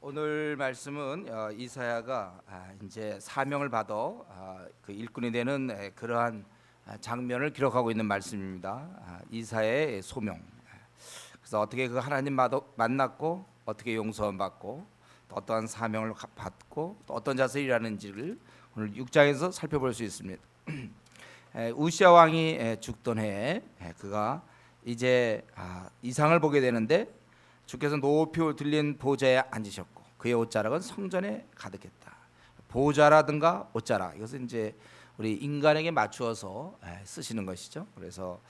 오늘 말씀은 이사야가 이제 사명을 받아 그 일꾼이 되는 그러한 장면을 기록하고 있는 말씀입니다. 이사야의 소명. 그래서 어떻게 그 하나님 만났고 어떻게 용서함 받고 또 어떠한 사명을 받고 또 어떤 자세로 일하는지를 오늘 6장에서 살펴볼 수 있습니다. 우시아 왕이 죽던 해에 그가 이제 이상을 보게 되는데 주께서 높이 들린 보좌에 앉으셨고 그의 옷자락은 성전에 가득했다. 보좌라든가 옷자락, 이것은 이제 우리 인간에게 맞추어서 쓰시는 것이죠. 그래서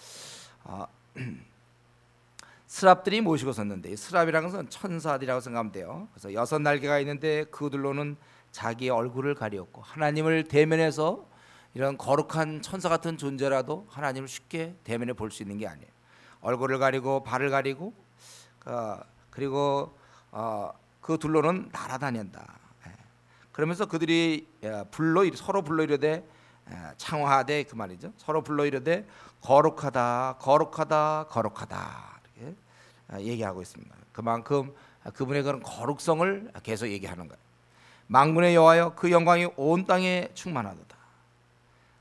스랍들이 모시고 섰는데, 스랍이라는 것은 천사들이라고 생각하면 돼요. 그래서 6날개가 있는데 그들로는 자기의 얼굴을 가리었고, 하나님을 대면해서 이런 거룩한 천사 같은 존재라도 하나님을 쉽게 대면해 볼 수 있는 게 아니에요. 얼굴을 가리고 발을 가리고 그리고 그 둘로는 날아다닌다. 그러면서 그들이 서로 불러 이르되 창화하되, 그 말이죠. 서로 불러 이르되 거룩하다 거룩하다 거룩하다, 이렇게 얘기하고 있습니다. 그만큼 그분의 그런 거룩성을 계속 얘기하는 거예요. 만군의 여호와여, 그 영광이 온 땅에 충만하도다.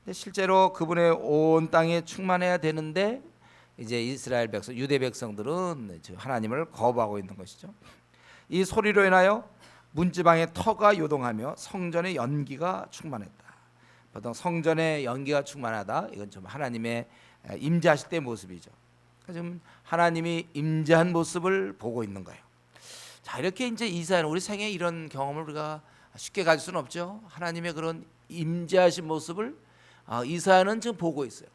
근데 실제로 그분의 온 땅에 충만해야 되는데 이제 이스라엘 백성, 유대 백성들은 하나님을 거부하고 있는 것이죠. 이 소리로 인하여 문지방의 터가 요동하며 성전의 연기가 충만했다. 보통 성전의 연기가 충만하다, 이건 좀 하나님의 임재하실 때의 모습이죠. 지금 하나님이 임재한 모습을 보고 있는 거예요. 자, 이렇게 이제 이사야는, 우리 생에 이런 경험을 우리가 쉽게 가질 수는 없죠. 하나님의 그런 임재하신 모습을 이사야는 지금 보고 있어요.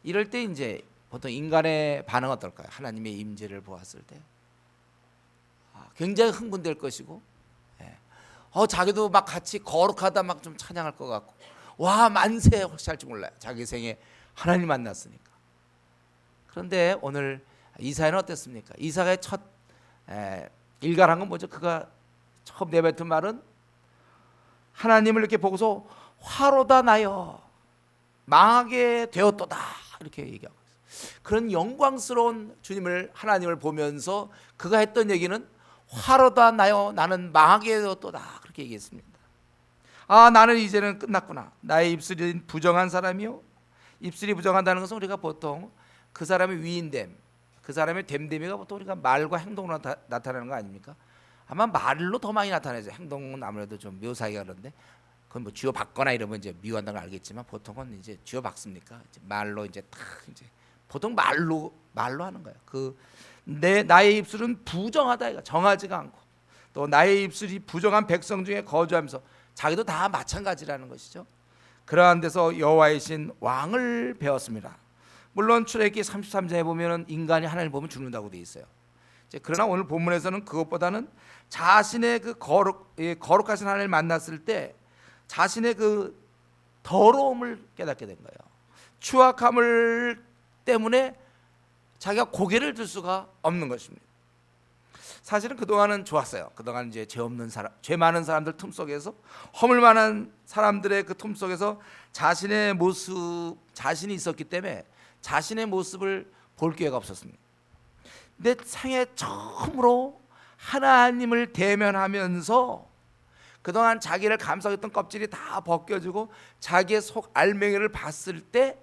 이럴 때 이제 보통 인간의 반응은 어떨까요? 하나님의 임재를 보았을 때 굉장히 흥분될 것이고, 자기도 막 같이 거룩하다 막 좀 찬양할 것 같고, 와 만세 혹시 할지 몰라요. 자기 생에 하나님 만났으니까. 그런데 오늘 이사야는 어땠습니까? 이사야의 첫 일갈한 건 뭐죠? 그가 처음 내뱉은 말은 하나님을 이렇게 보고서 화로다 나여 망하게 되었도다, 이렇게 얘기하고 있어요. 그런 영광스러운 주님을, 하나님을 보면서 그가 했던 얘기는 화로다 나여 나는 망하게 되었도다, 그렇게 얘기했습니다. 나는 이제는 끝났구나. 나의 입술이 부정한 사람이요. 입술이 부정한다는 것은 우리가 보통 그 사람의 위인됨, 그 사람의 됨됨이가 보통 우리가 말과 행동으로 나타나는 거 아닙니까? 아마 말로 더 많이 나타나죠. 행동은 아무래도 좀 묘사하기가 그런데, 그건 뭐 쥐어 박거나 이러면 이제 미워한다는 걸 알겠지만, 보통은 이제 쥐어 박습니까? 이제 말로 이제 탁 이제 보통 말로 하는 거예요. 나의 입술은 부정하다, 정하지가 않고, 또 나의 입술이 부정한 백성 중에 거주하면서, 자기도 다 마찬가지라는 것이죠. 그러한 데서 여호와의 신 왕을 배웠습니다. 물론 출애굽기 33장에 보면은 인간이 하나님을 보면 죽는다고 돼 있어요. 그러나 오늘 본문에서는 그것보다는 자신의 그 거룩하신 하나님을 만났을 때 자신의 그 더러움을 깨닫게 된 거예요. 추악함을 때문에 자기가 고개를 들 수가 없는 것입니다. 사실은 그동안은 좋았어요. 그동안 이제 죄 많은 사람들 틈 속에서, 허물 많은 사람들의 그 틈 속에서 자신의 모습, 자신이 있었기 때문에 자신의 모습을 볼 기회가 없었습니다. 근데 생애 처음으로 하나님을 대면하면서 그동안 자기를 감싸했던 껍질이 다 벗겨지고 자기의 속 알맹이를 봤을 때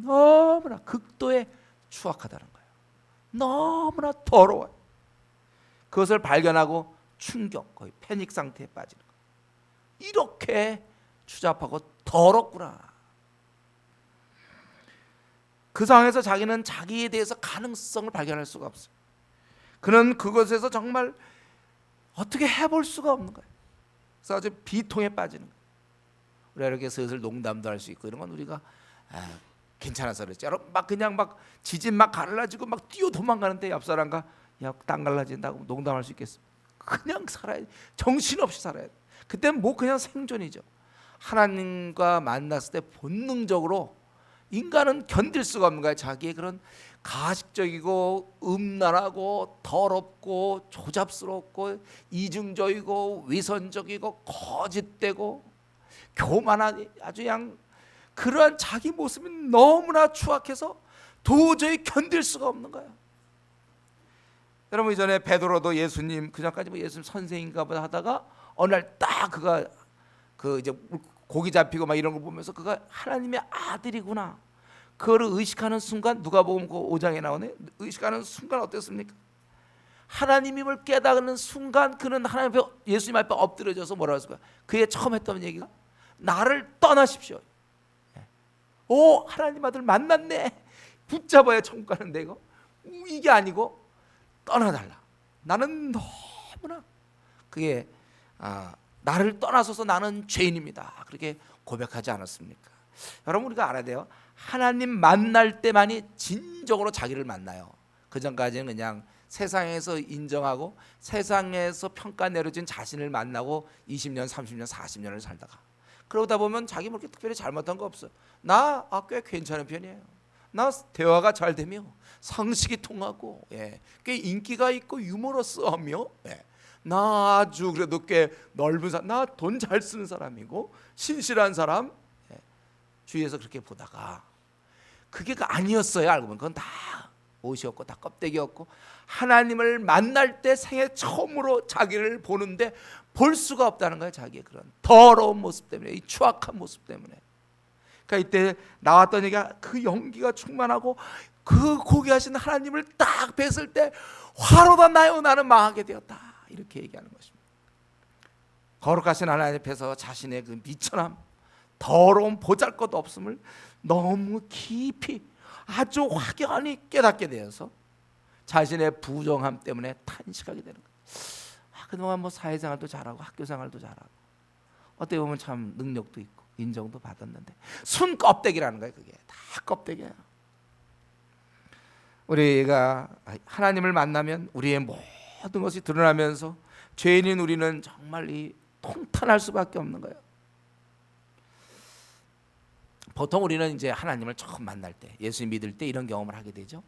너무나 극도의 추악하다는 거예요. 너무나 더러워요. 그것을 발견하고 충격, 거의 패닉 상태에 빠지는 거예요. 이렇게 추잡하고 더럽구나. 그 상황에서 자기는 자기에 대해서 가능성을 발견할 수가 없어요. 그는 그것에서 정말 어떻게 해볼 수가 없는 거예요. 그래서 아주 비통에 빠지는 거예요. 우리가 이렇게 슬슬 농담도 할 수 있고 이런 건 우리가 괜찮아서 그렇지. 막 그냥 막 지진 막 갈라지고 막 뛰어 도망가는데 옆 사람과 땅 갈라진다고 농담할 수 있겠어? 그냥 살아야 돼. 정신없이 살아야 돼. 그때는 뭐 그냥 생존이죠. 하나님과 만났을 때 본능적으로 인간은 견딜 수가 없는 거야. 자기의 그런 가식적이고 음란하고 더럽고 조잡스럽고 이중적이고 위선적이고 거짓되고 교만한, 아주 그냥 그러한 자기 모습이 너무나 추악해서 도저히 견딜 수가 없는 거야. 여러분 이전에 베드로도 예수님 그전까지 뭐 예수님 선생인가 보다 하다가 어느 날 딱 그가 그 이제 고기 잡히고 막 이런 걸 보면서 그가 하나님의 아들이구나 그거를 의식하는 순간 누가복음 그 5장에 나오네. 의식하는 순간 어땠습니까? 하나님임을 깨닫는 순간 그는 하나님 앞에 예수님 앞에 엎드려져서 뭐라고 했을까? 그의 처음 했던 얘기가 나를 떠나십시오. 오 하나님 아들 만났네. 붙잡아야 천국 가는데 이게 아니고 떠나달라. 나는 너무나 그게 나를 떠나서서 나는 죄인입니다. 그렇게 고백하지 않았습니까? 여러분 우리가 알아야 돼요. 하나님 만날 때만이 진정으로 자기를 만나요. 그 전까지는 그냥 세상에서 인정하고 세상에서 평가 내려진 자신을 만나고 20년, 30년, 40년을 살다가 그러다 보면 자기 뭐 그렇게 특별히 잘못한 거 없어요. 나 꽤 괜찮은 편이에요. 나 대화가 잘 되며 상식이 통하고 꽤 인기가 있고 유머러스하며 나 아주 그래도 꽤 넓은 사람, 나 돈 잘 쓰는 사람이고 신실한 사람 주위에서 그렇게 보다가 그게 아니었어요. 알고 보면 그건 다 옷이었고 다 껍데기였고 하나님을 만날 때 생애 처음으로 자기를 보는데 볼 수가 없다는 거예요. 자기의 그런 더러운 모습 때문에, 이 추악한 모습 때문에. 그러니까 이때 나왔던 얘기가 그 연기가 충만하고 그 고귀하신 하나님을 딱 뵀을 때 화로다 나요 나는 망하게 되었다 이렇게 얘기하는 것입니다. 거룩하신 하나님 앞에서 자신의 그 미천함 더러운 보잘것 없음을 너무 깊이 아주 확연히 깨닫게 되어서 자신의 부정함 때문에 탄식하게 되는 거예요. 그동안 뭐 사회생활도 잘하고 학교생활도 잘하고 어떻게 보면 참 능력도 있고 인정도 받았는데 순 껍데기라는 거예요. 그게 다 껍데기예요. 우리가 하나님을 만나면 우리의 모든 것이 드러나면서 죄인인 우리는 정말 이 통탄할 수밖에 없는 거예요. 보통 우리는 이제 하나님을 처음 만날 때 예수 믿을 때 이런 경험을 하게 되죠.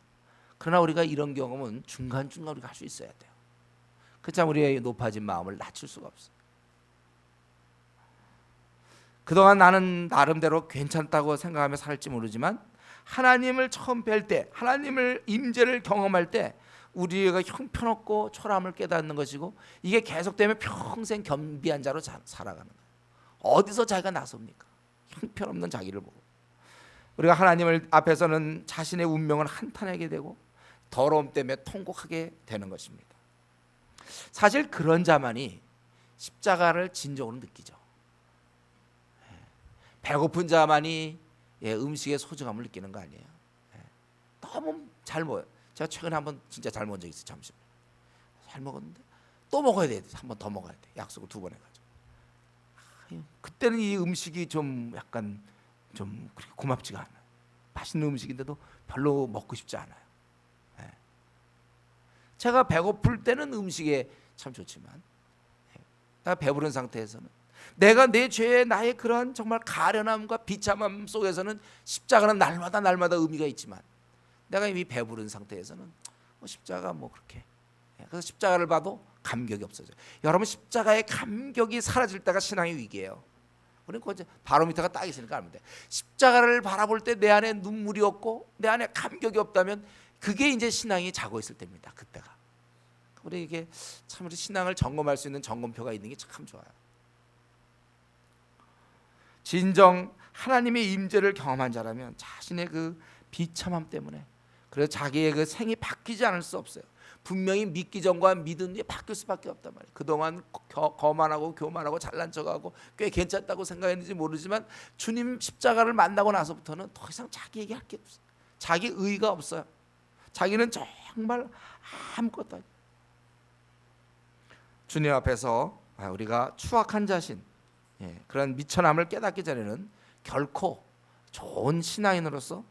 그러나 우리가 이런 경험은 중간중간 우리가 할 수 있어야 돼요. 그렇지 우리의 높아진 마음을 낮출 수가 없어요. 그동안 나는 나름대로 괜찮다고 생각하며 살지 모르지만 하나님을 처음 뵐 때 하나님을 임재를 경험할 때 우리가 형편없고 초라함을 깨닫는 것이고 이게 계속되면 평생 겸비한 자로 살아가는 거예요. 어디서 자기가 나섭니까? 형편없는 자기를 보고 우리가 하나님을 앞에서는 자신의 운명을 한탄하게 되고 더러움 때문에 통곡하게 되는 것입니다. 사실 그런 자만이 십자가를 진정으로 느끼죠. 배고픈 자만이 음식의 소중함을 느끼는 거 아니에요. 너무 잘 먹어요. 제가 최근에 한번 진짜 잘 먹은 적이 있어요. 점심 잘 먹었는데 또 먹어야 돼. 한 번 더 먹어야 돼. 약속을 2번 해가지고 그때는 이 음식이 좀 약간 좀 그렇게 고맙지가 않아요. 맛있는 음식인데도 별로 먹고 싶지 않아요. 제가 배고플 때는 음식에 참 좋지만 내가 배부른 상태에서는 내가 내 죄에 나의 그러한 정말 가련함과 비참함 속에서는 십자가는 날마다 의미가 있지만 내가 이미 배부른 상태에서는 십자가 뭐 그렇게 그래서 십자가를 봐도 감격이 없어져요. 여러분 십자가의 감격이 사라질 때가 신앙의 위기예요. 그러니까 이제 바로미터가 딱 있으니까 알면 돼. 십자가를 바라볼 때 내 안에 눈물이 없고 내 안에 감격이 없다면 그게 이제 신앙이 자고 있을 때입니다. 그때가. 우리 이게 참 우리 신앙을 점검할 수 있는 점검표가 있는 게 참 좋아요. 진정 하나님의 임재를 경험한 자라면 자신의 그 비참함 때문에 그래서 자기의 그 생이 바뀌지 않을 수 없어요. 분명히 믿기 전과 믿은 뒤에 바뀔 수밖에 없단 말이에요. 그동안 거만하고 교만하고 잘난 척하고 꽤 괜찮다고 생각했는지 모르지만 주님 십자가를 만나고 나서부터는 더 이상 자기 얘기할 게 없어요. 자기 의의가 없어요. 자기는 정말 아무것도 아니에요. 주님 앞에서 우리가 추악한 자신 그런 미천함을 깨닫기 전에는 결코 좋은 신앙인으로서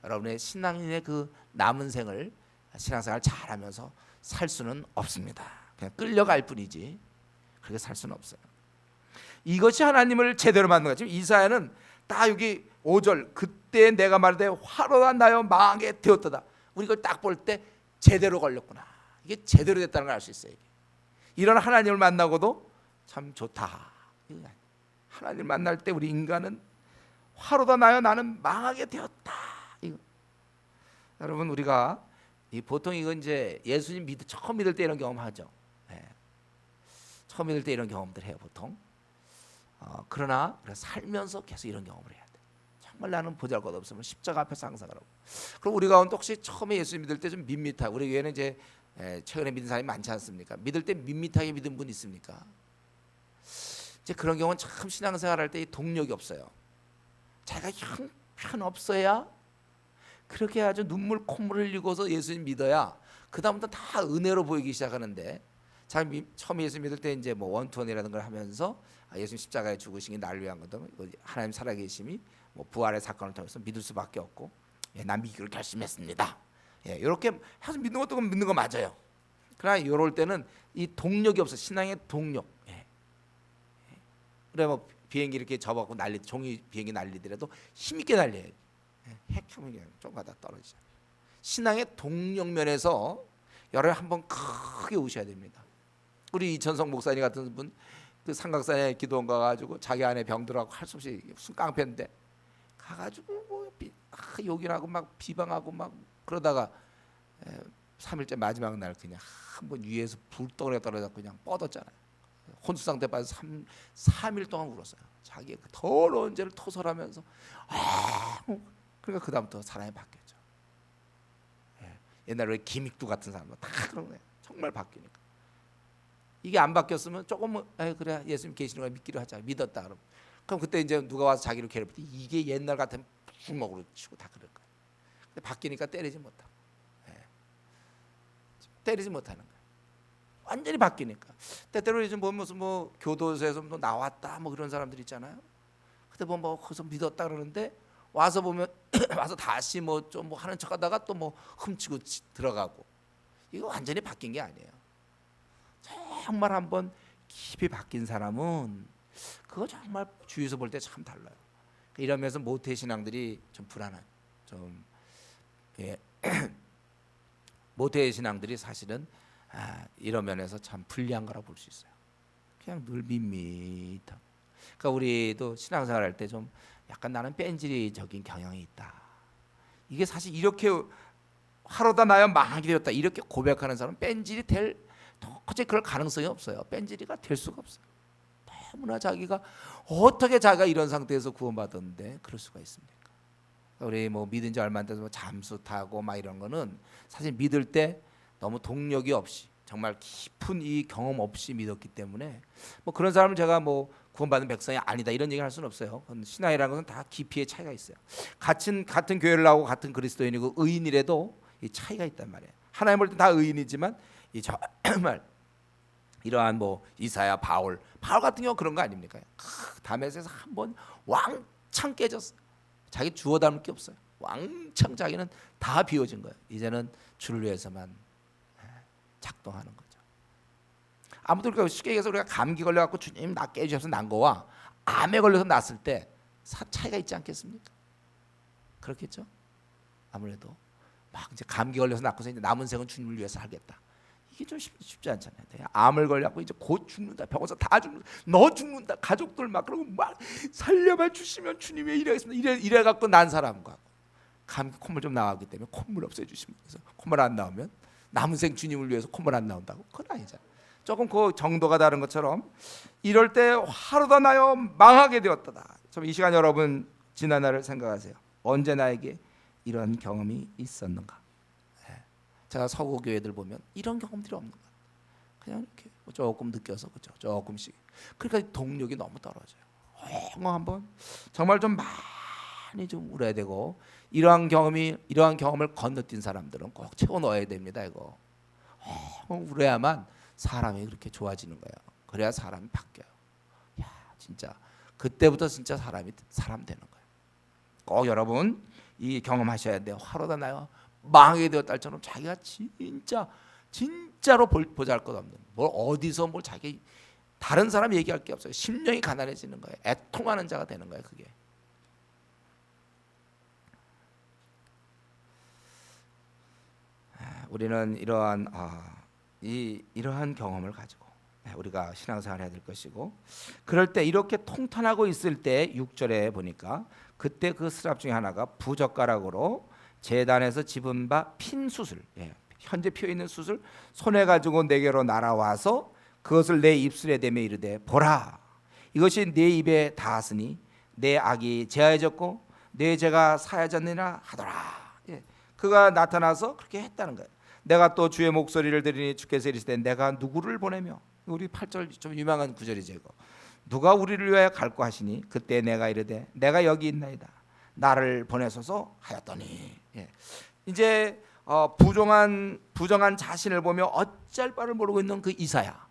여러분의 신앙인의 그 남은 생을 신앙생활 잘하면서 살 수는 없습니다. 그냥 끌려갈 뿐이지 그렇게 살 수는 없어요. 이것이 하나님을 제대로 만든 거죠. 이사야는 딱 여기 5절 그때 내가 말하되 화로가 나여 망하게 되었도다. 우리 이걸 딱 볼 때 제대로 걸렸구나. 이게 제대로 됐다는 걸 알 수 있어요. 이런 하나님을 만나고도 참 좋다. 하나님을 만날 때 우리 인간은 화로다 나여 나는 망하게 되었다. 이거. 여러분 우리가 이 보통 이건 이제 예수님 처음 믿을 때 이런 경험하죠. 예. 처음 믿을 때 이런 경험들 해요 보통. 그러나 살면서 계속 이런 경험을 해야 돼. 정말 나는 보잘것없으면 십자가 앞에서 항상 하라고. 그럼 우리 가운데 혹시 처음에 예수 믿을 때 좀 밋밋하고, 우리 교회는 이제 최근에 믿은 사람이 많지 않습니까? 믿을 때 밋밋하게 믿은 분 있습니까? 이제 그런 경우는 참 신앙생활할 때 동력이 없어요. 자기가 형편없어야 그렇게 아주 눈물 콧물 흘리고서 예수님 믿어야 그 다음부터 다 은혜로 보이기 시작하는데, 처음 예수 믿을 때 이제 뭐 원투원이라는 걸 하면서 예수님 십자가에 죽으신 게 나를 위한 거다, 하나님 살아계심이 뭐 부활의 사건을 통해서 믿을 수밖에 없고, 난 믿기로 결심했습니다. 이렇게 해서 믿는 것도 믿는 거 맞아요. 그러나 이럴 때는 이 동력이 없어. 신앙의 동력. 그래 뭐 비행기 이렇게 접어갖고 종이 비행기 날리더라도 힘있게 날려야 돼. 핵형이 좀 가다 떨어지죠. 신앙의 동력 면에서 여러분 한번 크게 우셔야 됩니다. 우리 이천성 목사님 같은 분, 그 삼각산에 기도원 가가지고 자기 안에 병들하고 할 수 없이 무슨 깡패인데 가가지고 뭐 욕이라고 막 비방하고 막 그러다가 3일째 마지막 날 그냥 한번 위에서 불덩어리가 떨어져서 그냥 뻗었잖아요. 혼수 상태 빠져 3일 동안 울었어요. 자기의 그 더러운 죄를 토설하면서. 그러니까 그 다음부터 사람이 바뀌었죠. 옛날에 김익두 같은 사람도 다 그런 거예요. 정말 바뀌니까. 이게 안 바뀌었으면 조금 그래 예수님 계시는 걸 믿기로 하자, 믿었다 그럼 그때 이제 누가 와서 자기를 괴롭힐 때 이게 옛날 같으면 주먹으로 치고 다 그럴 거예요. 근데 바뀌니까 때리지 못하고, 때리지 못하는 거예요. 완전히 바뀌니까. 때때로 요즘 보면 무슨 뭐 교도소에서 뭐 나왔다 뭐 그런 사람들 있잖아요. 그때 뭐 거기서 믿었다 그러는데 와서 보면 와서 다시 뭐 좀 뭐 하는 척하다가 또 뭐 훔치고 들어가고. 이거 완전히 바뀐 게 아니에요. 정말 한번 깊이 바뀐 사람은 그거 정말 주위에서 볼 때 참 달라요. 이러면서 모태 신앙들이 좀 불안한, 좀 모태 신앙들이 사실은 이런 면에서 참 불리한 거라 볼 수 있어요. 그냥 늘 밋밋하고. 그러니까 우리도 신앙생활할 때 좀 약간 나는 뺀질적인 경향이 있다. 이게 사실 이렇게 하루다 나야 망하게 되었다 이렇게 고백하는 사람은 뺀질이 도저히 그럴 가능성이 없어요. 뺀질이가 될 수가 없어요. 너무나 자기가 어떻게 자기가 이런 상태에서 구원받았는데 그럴 수가 있습니까? 우리 뭐 믿은 지 얼마 안 돼서 잠수 타고 막 이런 거는 사실 믿을 때 너무 동력이 없이 정말 깊은 이 경험 없이 믿었기 때문에 뭐 그런 사람은 제가 뭐 구원받은 백성이 아니다 이런 얘기를 할 수는 없어요. 신앙이라는 것은 다 깊이의 차이가 있어요. 같은 교회를 나오고 같은 그리스도인이고 의인이라도 이 차이가 있단 말이에요. 하나님 볼 때 다 의인이지만 이 정말 이러한 뭐 이사야, 바울 같은 경우 그런 거 아닙니까? 다메섹에서 한번 왕창 깨졌어. 자기 주워 담을 게 없어요. 왕창 자기는 다 비워진 거예요. 이제는 주를 위해서만 작동하는 거죠. 아무도 그러니까 쉽게 얘기해서 우리가 감기 걸려갖고 주님 낫게 해주셔서 난 거와 암에 걸려서 낫을 때 차이가 있지 않겠습니까? 그렇겠죠? 아무래도 막 이제 감기 걸려서 낫고서 이제 남은 생은 주님을 위해서 살겠다. 이게 좀 쉽지 않잖아요. 암을 걸려갖고 이제 곧 죽는다. 병원에서 다 죽는다. 너 죽는다. 가족들 막 그러고 막 살려만 주시면 주님의 일하겠습니다. 이래갖고 난 사람과 감기 콧물 좀 나가기 때문에 콧물 없애주시면 그래서 콧물 안 나오면 남은 생 주님을 위해서 콧물 안 나온다고? 그건 아니잖아요. 조금 그 정도가 다른 것처럼 이럴 때 하루도 나요 망하게 되었다. 좀 이 시간 여러분 지난 날을 생각하세요. 언제 나에게 이런 경험이 있었는가? 제가 서구 교회들 보면 이런 경험들이 없는 거예요. 그냥 이렇게 조금 느껴서 그죠, 조금씩. 그러니까 동력이 너무 떨어져요. 한번 정말 좀 많이 좀 울어야 되고 이러한 경험을 건너뛴 사람들은 꼭 채워 넣어야 됩니다. 이거 울어야만 사람이 그렇게 좋아지는 거예요. 그래야 사람이 바뀌어요. 야, 진짜 그때부터 진짜 사람이 사람 되는 거예요. 꼭 여러분 이 경험하셔야 돼요. 화로다 나요 망하게 되었달처럼 자기가 진짜로 보잘것없는 뭘 어디서 뭘 자기 다른 사람 얘기할 게 없어요. 심령이 가난해지는 거예요. 애통하는 자가 되는 거예요. 그게. 우리는 이러한 경험을 가지고 우리가 신앙생활을 해야 될 것이고, 그럴 때 이렇게 통탄하고 있을 때 6절에 보니까 그때 그 스랍 중에 하나가 부젓가락으로 제단에서 집은 바 핀 숯을 현재 피어 있는 숯을 손에 가지고 내게로 날아와서 그것을 내 입술에 대며 이르되 보라 이것이 내 입에 닿았으니 내 악이 제하여졌고 내 죄가 사하여졌느니라 하더라. 예. 그가 나타나서 그렇게 했다는 거예요. 내가 또 주의 목소리를 들으니 주께서 이르시되 내가 누구를 보내며, 우리 8절 좀 유명한 구절이죠. 이거. 누가 우리를 위하여 갈고 하시니 그때 내가 이르되 내가 여기 있나이다. 나를 보내소서 하였더니. 예. 이제 부정한 자신을 보며 어쩔 바를 모르고 있는 그 이사야,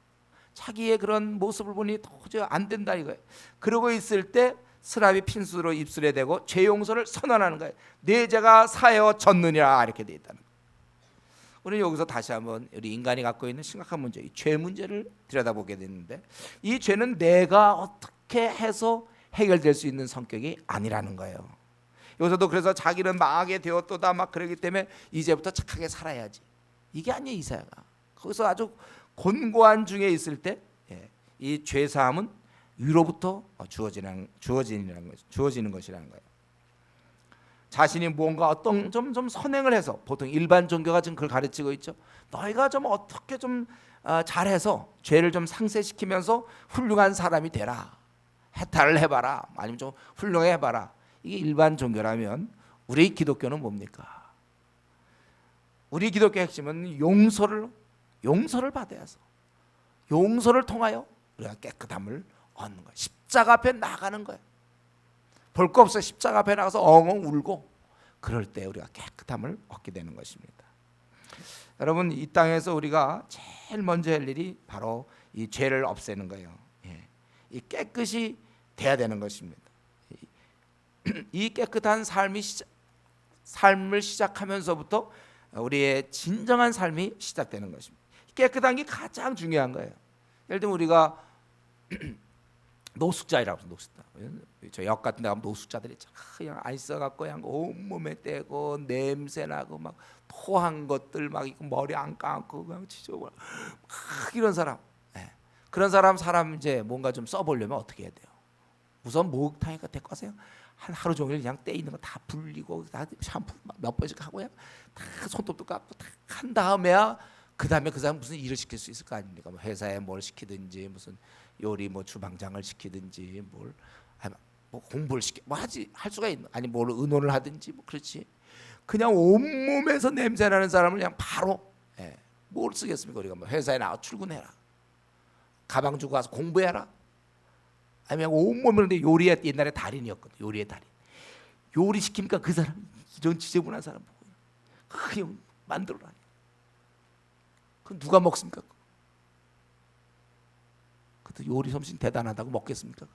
자기의 그런 모습을 보니 도저히 안 된다 이거예요. 그러고 있을 때 스랍이 핀수로 입술에 대고 죄 용서를 선언하는 거예요. 내 죄가 사하여졌느니라 이렇게 돼 있다는 거예요. 우리는 여기서 다시 한번 우리 인간이 갖고 있는 심각한 문제, 이 죄 문제를 들여다보게 되는데, 이 죄는 내가 어떻게 해서 해결될 수 있는 성격이 아니라는 거예요. 여기서도 그래서 자기는 망하게 되었도다 막 그러기 때문에 이제부터 착하게 살아야지, 이게 아니에요. 이사야가 거기서 아주 곤고한 중에 있을 때 이 죄사함은 위로부터 주어지는 것이라는 거예요. 자신이 무언가 어떤 좀 선행을 해서, 보통 일반 종교가 지금 그걸 가르치고 있죠. 너희가 좀 어떻게 좀 잘해서 죄를 좀 상쇄시키면서 훌륭한 사람이 되라, 해탈을 해봐라, 아니면 좀 훌륭해 해봐라. 이게 일반 종교라면 우리 기독교는 뭡니까? 우리 기독교의 핵심은 용서를 받아야 해서 용서를 통하여 우리가 깨끗함을 얻는 거예요. 십자가 앞에 나가는 거예요. 볼 거 없어 십자가 앞에 나가서 엉엉 울고, 그럴 때 우리가 깨끗함을 얻게 되는 것입니다. 여러분, 이 땅에서 우리가 제일 먼저 할 일이 바로 이 죄를 없애는 거예요. 이 깨끗이 돼야 되는 것입니다. 이 깨끗한 삶을 시작하면서부터 우리의 진정한 삶이 시작되는 것입니다. 깨끗한 게 가장 중요한 거예요. 예를 들면 우리가 노숙자이라고, 노숙자. 저 역 같은 데 가면 노숙자들이 그냥 안 있어갖고 그냥 온몸에 떼고 냄새나고 막 토한 것들 막 머리 안 감고 그냥 지저분한 이런 사람. 그런 사람 이제 뭔가 좀 써보려면 어떻게 해야 돼요? 우선 목욕탕에 데리고 가세요. 하루 종일 그냥 때 있는 거 다 불리고 다 샴푸 몇 번씩 하고 다 손톱도 깎고 다 한 다음에야 그 다음에 그 사람 무슨 일을 시킬 수 있을 거 아닙니까? 뭐 회사에 뭘 시키든지, 무슨 요리 뭐 주방장을 시키든지, 뭐 공부를 뭐 할 수가 있는, 아니 뭘 의논을 하든지 뭐 그렇지. 그냥 온몸에서 냄새 나는 사람을 그냥 바로 뭘 쓰겠습니까? 우리가 뭐 회사에 나와 출근해라, 가방 주고 와서 공부해라, 아니면 온몸을, 근데 요리에 옛날에 달인이었거든. 요리의 달인. 요리 시키니까 그 사람 이런 지저분한 사람 보고 그냥 만들어라. 그럼 누가 먹습니까? 그것도 요리 솜씨 대단하다고 먹겠습니까?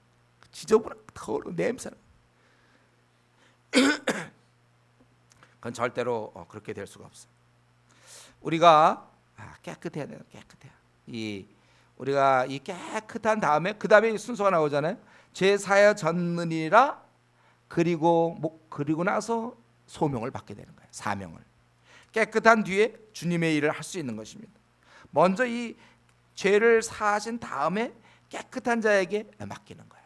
지저분한 더러운 냄새나. 그건 절대로 그렇게 될 수가 없어. 우리가 깨끗해야 돼요. 깨끗해야. 우리가 이 깨끗한 다음에 그 다음에 순서가 나오잖아요. 죄 사하여졌느니라. 그리고 나서 소명을 받게 되는 거예요. 사명을. 깨끗한 뒤에 주님의 일을 할 수 있는 것입니다. 먼저 이 죄를 사하신 다음에 깨끗한 자에게 맡기는 거예요.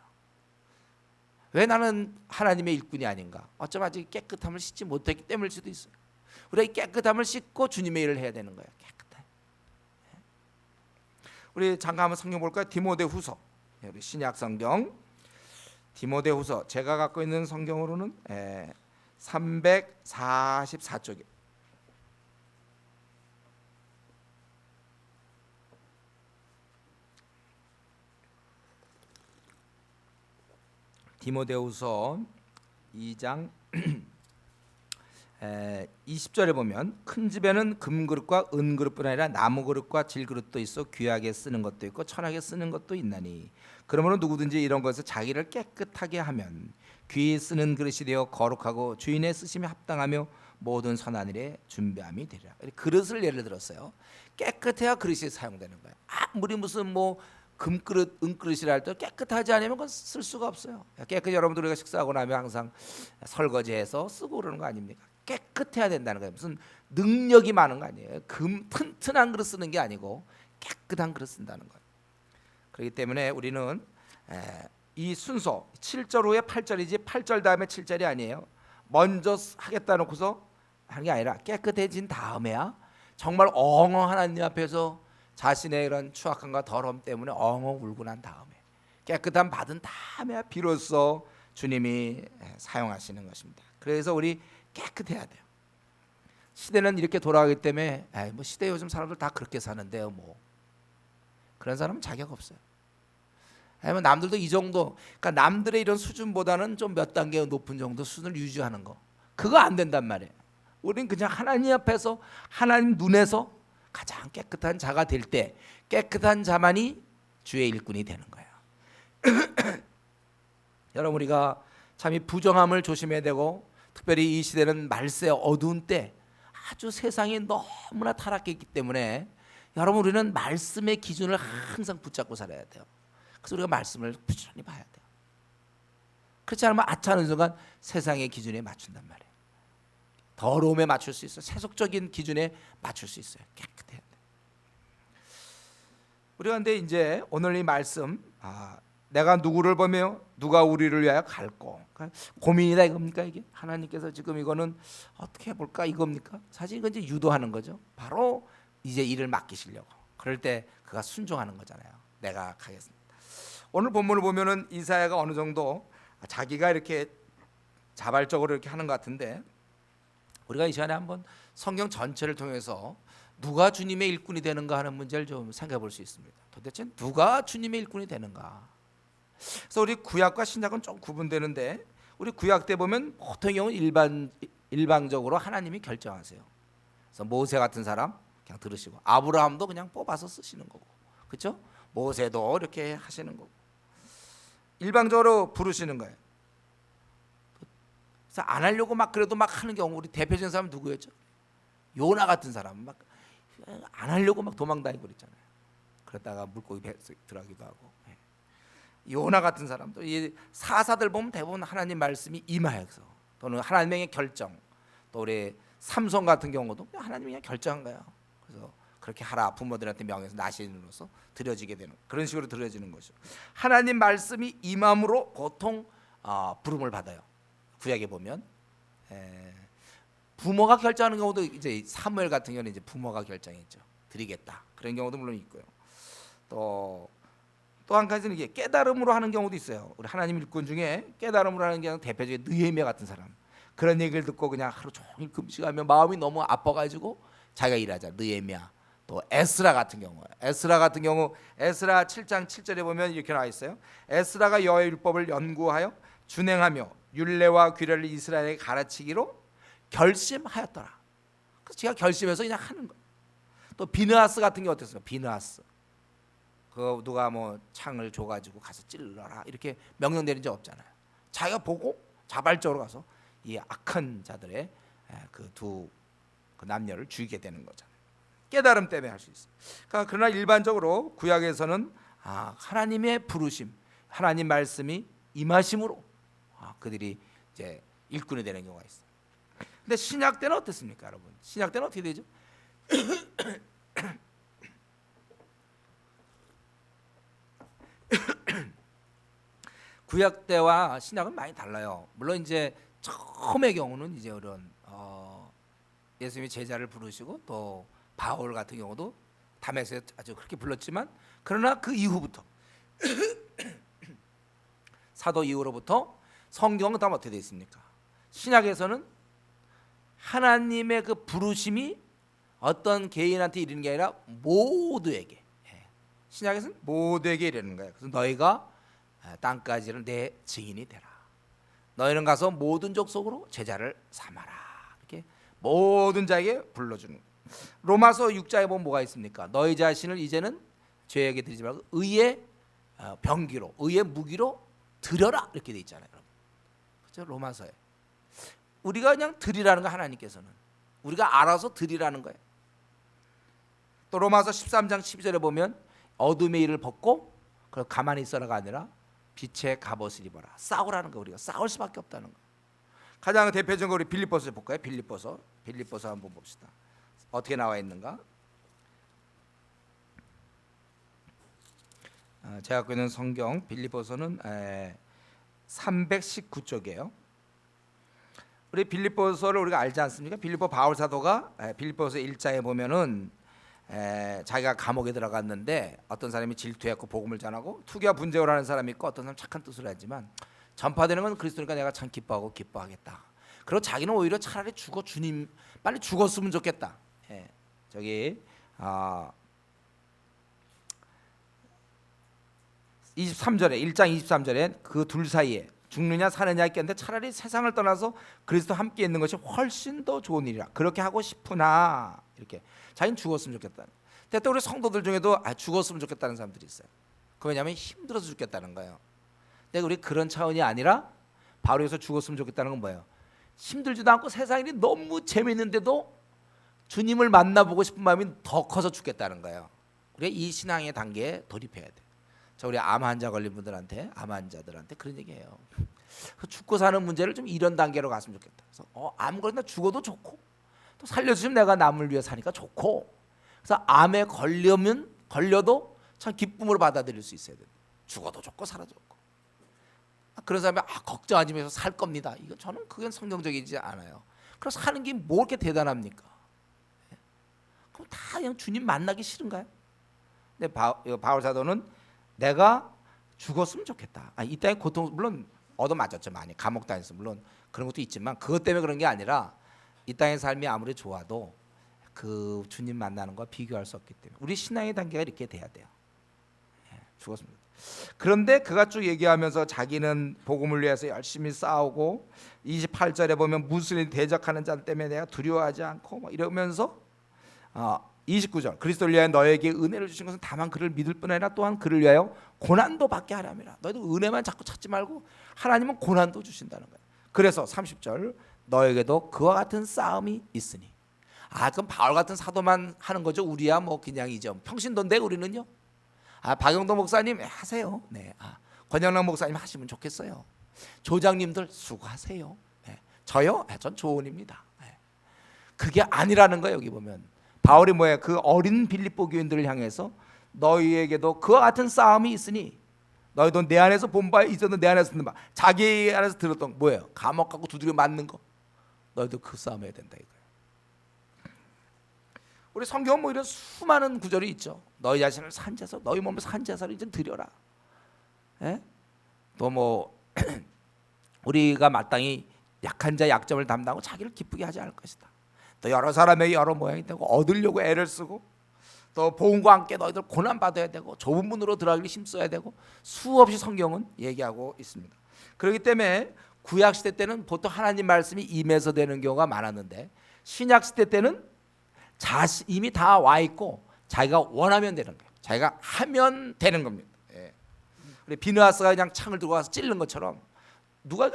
왜 나는 하나님의 일꾼이 아닌가? 어쩌면 아직 깨끗함을 씻지 못했기 때문일 수도 있어요. 우리가 이 깨끗함을 씻고 주님의 일을 해야 되는 거예요. 깨끗해. 우리 잠깐 한번 성경 볼까요? 디모데후서. 우리 신약 성경 디모데후서, 제가 갖고 있는 성경으로는 344쪽에 디모데후서 2장 20절에 보면, 큰 집에는 금그릇과 은그릇뿐 아니라 나무그릇과 질그릇도 있어 귀하게 쓰는 것도 있고 천하게 쓰는 것도 있나니, 그러므로 누구든지 이런 것을 자기를 깨끗하게 하면 귀히 쓰는 그릇이 되어 거룩하고 주인의 쓰심에 합당하며 모든 선한 일에 준비함이 되리라. 그릇을 예를 들었어요. 깨끗해야 그릇이 사용되는 거예요. 아무리 무슨 뭐 금그릇, 은그릇이라 할 때 깨끗하지 않으면 그건 쓸 수가 없어요. 깨끗이, 여러분들 우리가 식사하고 나면 항상 설거지해서 쓰고 그러는 거 아닙니까? 깨끗해야 된다는 거예요. 무슨 능력이 많은 거 아니에요. 튼튼한 그릇 쓰는 게 아니고 깨끗한 그릇 쓴다는 거예요. 그렇기 때문에 우리는 이 순서 7절 후에 8절이지 8절 다음에 7절이 아니에요. 먼저 하겠다 놓고서 하는 게 아니라 깨끗해진 다음에야 정말 엉엉 하나님 앞에서 자신의 이런 추악함과 더러움 때문에 엉엉 울고 난 다음에 깨끗함 받은 다음에 비로소 주님이 사용하시는 것입니다. 그래서 우리 깨끗해야 돼요. 시대는 이렇게 돌아가기 때문에 뭐 시대 요즘 사람들 다 그렇게 사는데요. 뭐 그런 사람은 자격 없어요. 아니면 남들도 이 정도, 그러니까 남들의 이런 수준보다는 좀 몇 단계 높은 정도 수준을 유지하는 거, 그거 안 된단 말이에요. 우리는 그냥 하나님 앞에서 하나님 눈에서 가장 깨끗한 자가 될 때 깨끗한 자만이 주의 일꾼이 되는 거예요. 여러분, 우리가 참 이 부정함을 조심해야 되고, 특별히 이 시대는 말세 어두운 때 아주 세상이 너무나 타락했기 때문에 여러분, 우리는 말씀의 기준을 항상 붙잡고 살아야 돼요. 그래서 우리가 말씀을 부지런히 봐야 돼요. 그렇지 않으면 아차하는 순간 세상의 기준에 맞춘단 말이에요. 더러움에 맞출 수 있어요. 세속적인 기준에 맞출 수 있어요. 깨끗해야 돼요. 우리가 근데 이제 오늘 이 말씀, 내가 누구를 보며 누가 우리를 위하여 갈고, 그러니까 고민이다 이겁니까? 이게 하나님께서 지금 이거는 어떻게 해볼까 이겁니까? 사실 이건 이제 유도하는 거죠. 바로 이제 일을 맡기시려고. 그럴 때 그가 순종하는 거잖아요. 내가 가겠습니다. 오늘 본문을 보면은 이사야가 어느 정도 자기가 이렇게 자발적으로 이렇게 하는 것 같은데, 우리가 이 시간에 한번 성경 전체를 통해서 누가 주님의 일꾼이 되는가 하는 문제를 좀 생각해 볼 수 있습니다. 도대체 누가 주님의 일꾼이 되는가? 그래서 우리 구약과 신약은 좀 구분되는데, 우리 구약 때 보면 보통 경우 일방적으로 하나님이 결정하세요. 그래서 모세 같은 사람 그냥 들으시고, 아브라함도 그냥 뽑아서 쓰시는 거고, 그렇죠? 모세도 이렇게 하시는 거고, 일방적으로 부르시는 거예요. 그래서 안 하려고 막 그래도 막 하는 경우, 우리 대표적인 사람 누구였죠? 요나 같은 사람 막 안 하려고 막 도망다니고 그랬잖아요. 그러다가 물고기 배 들어가기도 하고. 요나 같은 사람도, 이 사사들 보면 대부분 하나님 말씀이 임하여서, 또는 하나님의 결정, 또 우리 삼손 같은 경우도 하나님이 그냥 결정한 거예요. 그래서 그렇게 하라, 부모들한테 명해서 나신으로서 드려지게 되는, 그런 식으로 드려지는 거죠. 하나님 말씀이 임함으로 보통 부름을 받아요. 구약에 보면 부모가 결정하는 경우도, 이제 사무엘 같은 경우는 이제 부모가 결정했죠. 드리겠다, 그런 경우도 물론 있고요. 또 한 가지는 이게 깨달음으로 하는 경우도 있어요. 우리 하나님 일꾼 중에 깨달음으로 하는 경우 대표적인 느헤미야 같은 사람, 그런 얘기를 듣고 그냥 하루 종일 금식하며 마음이 너무 아파가지고 자기가 일하자. 느헤미야. 또 에스라 같은 경우, 에스라 7장 7절에 보면 이렇게 나와 있어요. 에스라가 여호와의 율법을 연구하여 준행하며 율례와 규례를 이스라엘에게 가르치기로 결심하였더라. 그래서 제가 결심해서 그냥 하는 거예요. 또 비느하스 같은 게 어땠어요? 비느하스, 그 누가 뭐 창을 줘가지고 가서 찔러라 이렇게 명령되는 적 없잖아요. 자기가 보고 자발적으로 가서 이 악한 자들의 그 남녀를 죽이게 되는 거잖아요. 깨달음 때문에 할 수 있어요. 그러나 일반적으로 구약에서는 하나님의 부르심, 하나님 말씀이 임하심으로 그들이 이제 일꾼이 되는 경우가 있어요. 근데 신약 때는 어떻습니까, 여러분? 신약 때는 어떻게 되죠? 구약 때와 신약은 많이 달라요. 물론 이제 처음의 경우는 이제 이런 예수님이 제자를 부르시고, 또 바울 같은 경우도 담에서 아주 그렇게 불렀지만, 그러나 그 이후부터 사도 이후로부터 성경은 다 어떻게 되어 있습니까? 신약에서는 하나님의 그 부르심이 어떤 개인한테 이르는 게 아니라 모두에게, 신약에서는 모두에게 이르는 거예요. 그래서 너희가 땅까지는 내 증인이 되라. 너희는 가서 모든 족속으로 제자를 삼아라. 이렇게 모든 자에게 불러주는 거예요. 로마서 6장에 보면 뭐가 있습니까? 너희 자신을 이제는 죄에게 드리지 말고 의의 병기로, 의의 무기로 드려라, 이렇게 돼 있잖아요. 그렇죠? 로마서에 우리가 그냥 드리라는 거, 하나님께서는 우리가 알아서 드리라는 거예요. 또 로마서 13장 12절에 보면 어둠의 일을 벗고 그걸 가만히 있어라가 아니라 빛의 갑옷을 입어라. 싸우라는 거, 우리가 싸울 수밖에 없다는 거. 가장 대표적으로 우리 빌립보서 볼까요? 빌립보서 한번 봅시다. 어떻게 나와 있는가? 제가 갖고 있는 성경 빌립보서는 319쪽이에요. 우리 빌립보서를 우리가 알지 않습니까? 빌립보 바울 사도가 빌립보서 1장에 보면은 자기가 감옥에 들어갔는데 어떤 사람이 질투했고 복음을 전하고 투기와 분쟁을 하는 사람이 있고 어떤 사람 착한 뜻으로 하지만 전파되는 건 그리스도니까 내가 참 기뻐하고 기뻐하겠다. 그리고 자기는 오히려 차라리 주님 빨리 죽었으면 좋겠다. 저기 23절에 1장 23절에 그 둘 사이에 죽느냐 사느냐 했겠는데 차라리 세상을 떠나서 그리스도 함께 있는 것이 훨씬 더 좋은 일이라 그렇게 하고 싶으나 이렇게 자기는 죽었으면 좋겠다. 근데 또 우리 성도들 중에도 죽었으면 좋겠다는 사람들이 있어요. 그 왜냐하면 힘들어서 죽겠다는 거예요. 근데 우리 그런 차원이 아니라 바로 여기서 죽었으면 좋겠다는 건 뭐예요? 힘들지도 않고 세상이 너무 재밌는데도 주님을 만나보고 싶은 마음이 더 커서 죽겠다는 거예요. 우리가 이 신앙의 단계에 돌입해야 돼. 저 우리 암 환자 걸린 분들한테 암 환자들한테 그런 얘기해요. 죽고 사는 문제를 좀 이런 단계로 갔으면 좋겠다. 그래서 암 걸린다 죽어도 좋고 또 살려주시면 내가 남을 위해 사니까 좋고 그래서 암에 걸려도 참 기쁨으로 받아들일 수 있어야 돼. 죽어도 좋고 살아도 좋고 그런 사람이 걱정하지 마세요 살 겁니다. 이거 저는 그건 성경적이지 않아요. 그래서 사는 게 뭐 이렇게 대단합니까? 그럼 다 그냥 주님 만나기 싫은가요? 근데 바울 사도는 내가 죽었으면 좋겠다. 이 땅의 고통 물론 얻어맞았죠 많이 감옥 다녔어 물론 그런 것도 있지만 그것 때문에 그런 게 아니라 이 땅의 삶이 아무리 좋아도 그 주님 만나는 거 비교할 수 없기 때문에 우리 신앙의 단계가 이렇게 돼야 돼요. 죽었습니다. 그런데 그가 쭉 얘기하면서 자기는 복음을 위해서 열심히 싸우고 28절에 보면 무슬림 대적하는 자 때문에 내가 두려워하지 않고 막 이러면서 29절 그리스도를 위하여 너에게 은혜를 주신 것은 다만 그를 믿을 뿐 아니라 또한 그를 위하여 고난도 받게 하람이라. 너희도 은혜만 자꾸 찾지 말고 하나님은 고난도 주신다는 거예요. 그래서 30절 너에게도 그와 같은 싸움이 있으니 그럼 바울 같은 사도만 하는 거죠. 우리야 뭐 그냥 이제 평신도인데 우리는요. 박영도 목사님 하세요. 네. 권영남 목사님 하시면 좋겠어요. 조장님들 수고하세요. 네. 저요? 전 조언입니다. 네. 그게 아니라는 거예요. 여기 보면 바울이 뭐예요? 그 어린 빌립보 교인들을 향해서 너희에게도 그와 같은 싸움이 있으니 너희도 내 안에서 본 바 있어도 내 안에서 듣는 바 자기 안에서 들었던 뭐예요? 감옥 가고 두드려 맞는 거 너희도 그 싸움 해야 된다 이거예요. 우리 성경은 뭐 이런 수많은 구절이 있죠. 너희 자신을 산제사 너희 몸을 산제사로 이제 드려라. 또 뭐 우리가 마땅히 약한 자 약점을 담당하고 자기를 기쁘게 하지 않을 것이다. 또 여러 사람에게 여러 모양이 되고 얻으려고 애를 쓰고 또 복음과 함께 너희들 고난 받아야 되고 좁은 문으로 들어가기 힘써야 되고 수없이 성경은 얘기하고 있습니다. 그렇기 때문에 구약 시대 때는 보통 하나님 말씀이 임해서 되는 경우가 많았는데 신약 시대 때는 이미 다 와 있고 자기가 원하면 되는 거예요. 자기가 하면 되는 겁니다. 우리 비느하스가 그냥 창을 들고 와서 찌르는 것처럼 누가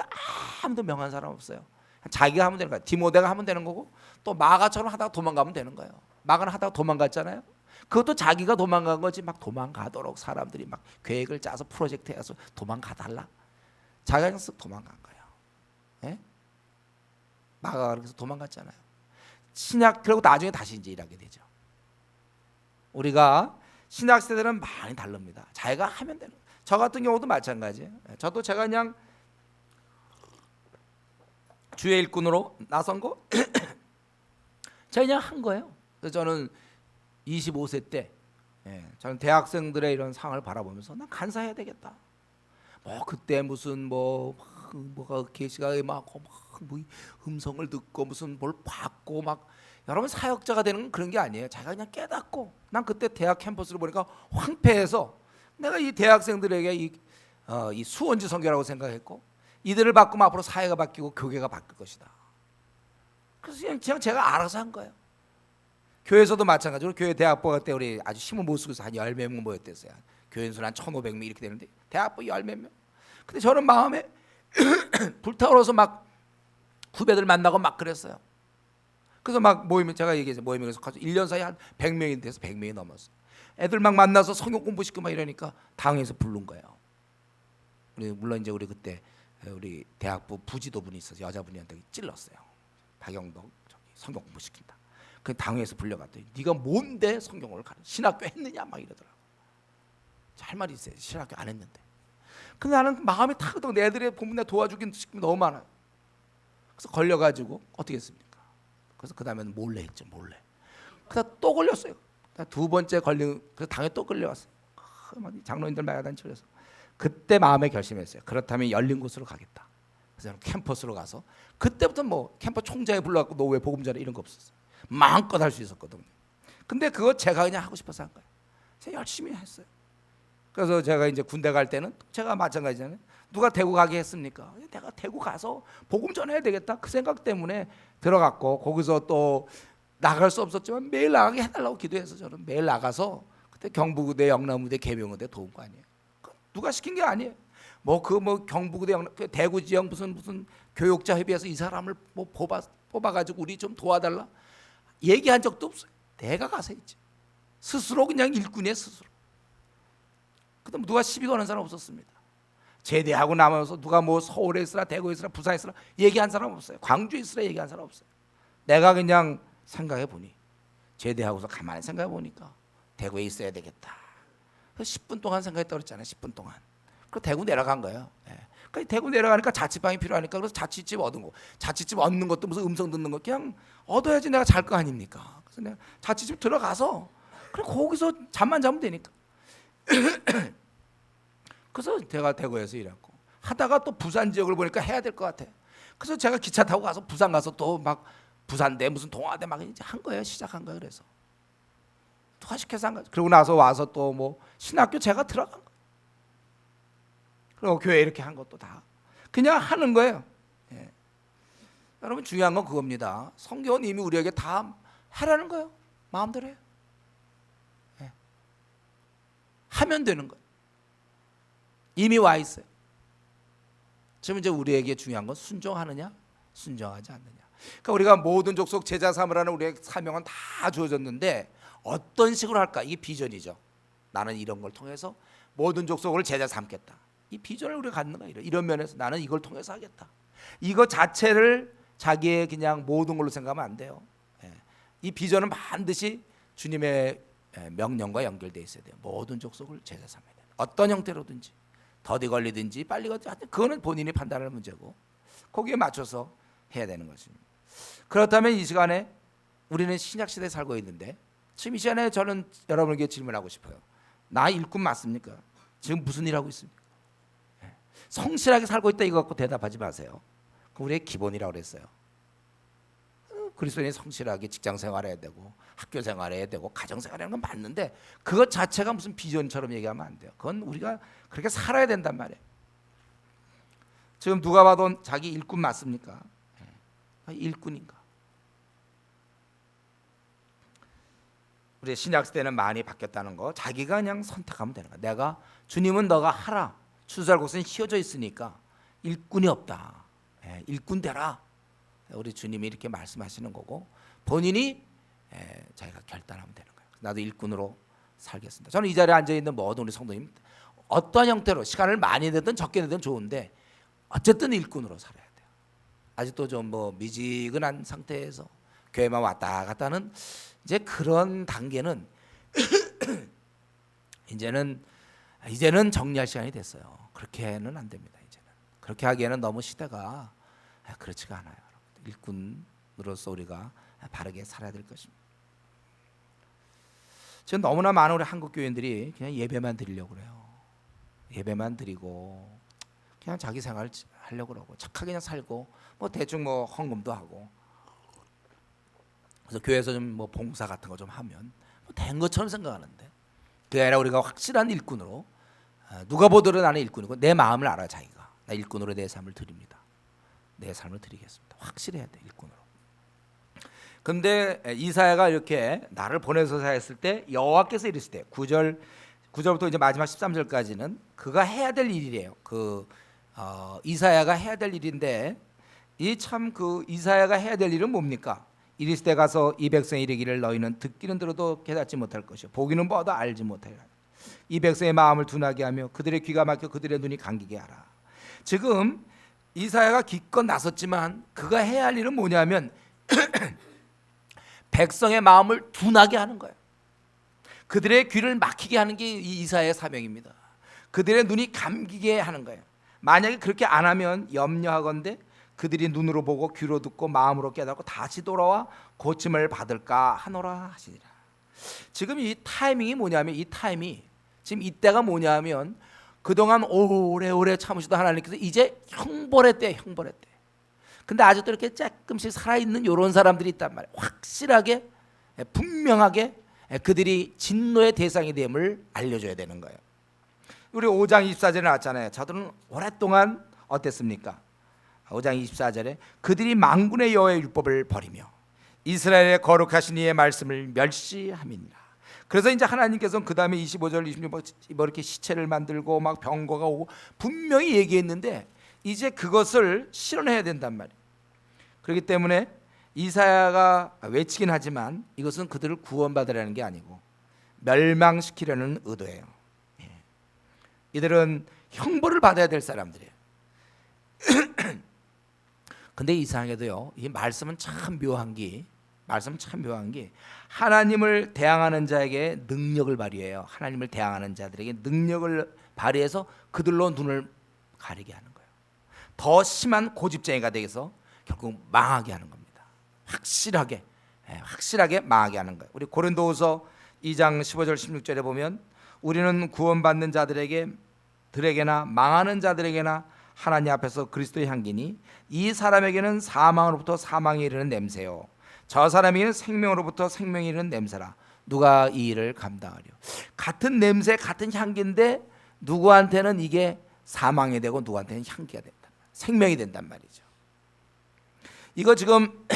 아무도 명한 사람 없어요. 자기가 하면 되는 거야. 디모데가 하면 되는 거고 또 마가처럼 하다가 도망가면 되는 거예요. 마가는 하다가 도망갔잖아요. 그것도 자기가 도망간 거지 막 도망가도록 사람들이 막 계획을 짜서 프로젝트 해서 도망가달라. 자기가 그냥 쓱 도망간 거예요. 마가가 그래서 도망갔잖아요. 신약 그리고 나중에 다시 이제 일하게 되죠. 우리가 신약 세대는 많이 다릅니다. 자기가 하면 되는 거예요. 저 같은 경우도 마찬가지예요. 저도 제가 그냥 주의 일꾼으로 나선 거 제가 그냥 한 거예요. 그래서 저는 25세 때 저는 대학생들의 이런 상황을 바라보면서 난 간사해야 되겠다. 뭐 그때 무슨 뭐가 계시가 임하고 뭐 음성을 듣고 무슨 뭘 받고 막 여러분 사역자가 되는 건 그런 게 아니에요. 자기가 그냥 깨닫고 난 그때 대학 캠퍼스를 보니까 황폐해서 내가 이 대학생들에게 이 수원지 선교라고 생각했고 이들을 바꾸면 앞으로 사회가 바뀌고 교회가 바뀔 것이다. 그래서 그냥 제가 알아서 한 거예요. 교회에서도 마찬가지로 교회 대학부 때 우리 아주 힘을 못 쓰고서 한 10몇 명 모였댔어요. 교인 수는 한 1,500명 이렇게 되는데 대학부 10몇 명. 근데 저는 마음에 불타오르서 막 후배들 만나고 막 그랬어요. 그래서 막 제가 얘기해서 모임에 가서 1년 사이에 한 100명이 돼서 100명이 넘었어요. 애들 막 만나서 성경 공부시키고 막 이러니까 당에서 부른 거예요. 물론 이제 우리 그때 우리 대학부 부지도분이 있어서 여자분이한테 찔렀어요. 박영덕 성경 공부시킨다. 그 당회에서 불려갔더니 네가 뭔데 성경을 가르쳐 신학교 했느냐 막 이러더라고. 할 말이 있어요. 신학교 안 했는데. 근데 나는 마음이 타거든. 내 애들이 보면 내가 도와주긴 너무 많아요. 그래서 걸려가지고 어떻게 했습니까? 그래서 그 다음에는 몰래 했죠, 몰래. 그래서 또 걸렸어요. 두 번째 걸린, 그래서 당에 또 끌려왔어요. 장로님들 마야단치려서 그때 마음에 결심했어요. 그렇다면 열린 곳으로 가겠다. 그래서 저는 캠퍼스로 가서 그때부터 뭐 캠퍼 총장에 불러갖고 너 왜 복음 전해 이런 거 없었어요. 마음껏 할 수 있었거든요. 근데 그거 제가 그냥 하고 싶어서 한 거예요. 제가 열심히 했어요. 그래서 제가 이제 군대 갈 때는 제가 마찬가지잖아요. 누가 대구 가게 했습니까? 내가 대구 가서 복음 전해야 되겠다 그 생각 때문에 들어갔고, 거기서 또 나갈 수 없었지만 매일 나가게 해달라고 기도해서 저는 매일 나가서 그때 경북의대, 영남의대, 계명의대 도운 거 아니에요. 누가 시킨 게 아니에요. 뭐 경북의대, 대구 지역 무슨 교육자 협의회에서 이 사람을 뭐 뽑아가지고 우리 좀 도와달라 얘기한 적도 없어요. 내가 가서 했지. 스스로 그냥 일꾼이에요, 스스로. 그다음 누가 시비 거는 사람 없었습니다. 제대하고 나면서 누가 뭐 서울에 있으라, 대구에 있으라, 부산에 있으라 얘기한 사람 없어요. 광주에 있으라 얘기한 사람 없어요. 내가 그냥 생각해 보니, 제대하고서 가만히 생각해 보니까 대구에 있어야 되겠다. 그래서 10분 동안 생각했다고 그랬잖아요. 10분 동안. 그리고 대구 내려간 거예요. 그러니까 대구 내려가니까 자취방이 필요하니까 그래서 자취집 얻은 거. 자취집 얻는 것도 무슨 음성 듣는 거 그냥 얻어야지 내가 잘 거 아닙니까? 그래서 내가 자취집 들어가서 그래 거기서 잠만 자면 되니까. 그래서 제가 대구에서 일했고 하다가 또 부산 지역을 보니까 해야 될 것 같아. 그래서 제가 기차 타고 가서 부산 가서 또 막 부산대 무슨 동아대 막 이제 한 거예요. 시작한 거예요. 그래서 누가 시켜서 한 거죠. 그러고 나서 와서 또 뭐 신학교 제가 들어간 거. 그리고 교회 이렇게 한 것도 다 그냥 하는 거예요. 예. 여러분 중요한 건 그겁니다. 성경은 이미 우리에게 다 하라는 거예요. 마음대로 해요. 예. 하면 되는 거예요. 이미 와 있어요. 지금 이제 우리에게 중요한 건 순종하느냐, 순종하지 않느냐. 그러니까 우리가 모든 족속 제자 삼으라는 우리의 사명은 다 주어졌는데 어떤 식으로 할까? 이게 비전이죠. 나는 이런 걸 통해서 모든 족속을 제자 삼겠다. 이 비전을 우리가 갖는 거예요. 이런 면에서 나는 이걸 통해서 하겠다. 이거 자체를 자기의 그냥 모든 걸로 생각하면 안 돼요. 이 비전은 반드시 주님의 명령과 연결되어 있어야 돼요. 모든 족속을 제자 삼아야 돼요. 어떤 형태로든지 더디 걸리든지 빨리 걸리든지 하여튼 그거는 본인이 판단할 문제고 거기에 맞춰서 해야 되는 것입니다. 그렇다면 이 시간에 우리는 신약 시대에 살고 있는데 지금 이 시간에 저는 여러분에게 질문하고 싶어요. 나 일꾼 맞습니까? 지금 무슨 일 하고 있습니까? 성실하게 살고 있다 이거 갖고 대답하지 마세요. 그 우리의 기본이라고 그랬어요. 그리스도인이 성실하게 직장 생활해야 되고 학교 생활해야 되고 가정 생활하는 건 맞는데 그것 자체가 무슨 비전처럼 얘기하면 안 돼요. 그건 우리가 그렇게 살아야 된단 말이에요. 지금 누가 봐도 자기 일꾼 맞습니까? 일꾼인가? 우리 신약 시대는 많이 바뀌었다는 거. 자기가 그냥 선택하면 되는 거야. 내가 주님은 너가 하라. 추수할 곳은 휘어져 있으니까 일꾼이 없다. 일꾼 되라. 우리 주님이 이렇게 말씀하시는 거고 본인이 자기가 결단하면 되는 거예요. 나도 일꾼으로 살겠습니다. 저는 이 자리에 앉아 있는 모든 우리 성도님 어떠한 형태로 시간을 많이 내든 적게 내든 좋은데 어쨌든 일꾼으로 살아야 돼요. 아직도 좀 뭐 미지근한 상태에서 교회만 왔다 갔다 하는 이제 그런 단계는 이제는 정리할 시간이 됐어요. 그렇게는 안 됩니다. 이제는 그렇게 하기에는 너무 시대가 그렇지가 않아요. 일꾼으로서 우리가 바르게 살아야 될 것입니다. 지금 너무나 많은 우리 한국 교인들이 그냥 예배만 드리려고 그래요. 예배만 드리고 그냥 자기 생활 하려고 그러고 착하게 그냥 살고 뭐 대충 뭐 헌금도 하고 그래서 교회에서 좀 뭐 봉사 같은 거 좀 하면 뭐 된 것처럼 생각하는데 그게 아니라 우리가 확실한 일꾼으로 누가 보더라도 나는 일꾼이고 내 마음을 알아 자기가 나 일꾼으로 내 삶을 드립니다. 내 삶을 드리겠습니다. 확실해야 돼 일꾼으로. 근데 이사야가 이렇게 나를 보내소서 했을 때 여호와께서 이르시되 9절부터 이제 마지막 13절까지는 그가 해야 될 일이래요. 이사야가 해야 될 일인데 이 참 그 이사야가 해야 될 일은 뭡니까? 이르시되 가서 이 백성이 이르기를 너희는 듣기는 들어도 깨닫지 못할 것이요 보기는 보아도 알지 못하리라. 이 백성의 마음을 둔하게 하며 그들의 귀가 막혀 그들의 눈이 감기게 하라. 지금 이사야가 기껏 나섰지만 그가 해야 할 일은 뭐냐면 백성의 마음을 둔하게 하는 거예요. 그들의 귀를 막히게 하는 게 이 이사야의 사명입니다. 그들의 눈이 감기게 하는 거예요. 만약에 그렇게 안 하면 염려하건대 그들이 눈으로 보고 귀로 듣고 마음으로 깨닫고 다시 돌아와 고침을 받을까 하노라 하시니라. 지금 이 타이밍이 뭐냐면, 이 타이밍이 지금 이때가 뭐냐면, 그동안 오래오래 참으시던 하나님께서 이제 형벌의 때, 형벌의 때. 근데 아직도 이렇게 조금씩 살아있는 이런 사람들이 있단 말이에요. 확실하게 분명하게 그들이 진노의 대상이 됨을 알려줘야 되는 거예요. 우리 5장 24절에 나왔잖아요. 저들은 오랫동안 어땠습니까? 5장 24절에 그들이 만군의 여호와의 율법을 버리며 이스라엘의 거룩하신 이의 말씀을 멸시함이니라. 그래서 이제 하나님께서는 그 다음에 25절 26절 뭐 이렇게 시체를 만들고 막 병거가 오고 분명히 얘기했는데 이제 그것을 실현해야 된단 말이에요. 그렇기 때문에 이사야가 외치긴 하지만 이것은 그들을 구원받으라는 게 아니고 멸망시키려는 의도예요. 이들은 형벌을 받아야 될 사람들이에요. 근데 이상하게도요, 이 말씀은 참 묘한 게 하나님을 대항하는 자에게 능력을 발휘해요. 하나님을 대항하는 자들에게 능력을 발휘해서 그들로 눈을 가리게 하는 거예요. 더 심한 고집쟁이가 되어서 결국 망하게 하는 겁니다. 확실하게 망하게 하는 거예요. 우리 고린도후서 2장 15절 16절에 보면 우리는 구원받는 자들에게나 망하는 자들에게나 하나님 앞에서 그리스도의 향기니 이 사람에게는 사망으로부터 사망에 이르는 냄새요 저 사람에게는 생명으로부터 생명에 이르는 냄새라. 누가 이 일을 감당하려. 같은 냄새 같은 향기인데 누구한테는 이게 사망이 되고 누구한테는 향기가 된다, 생명이 된단 말이죠. 이거 지금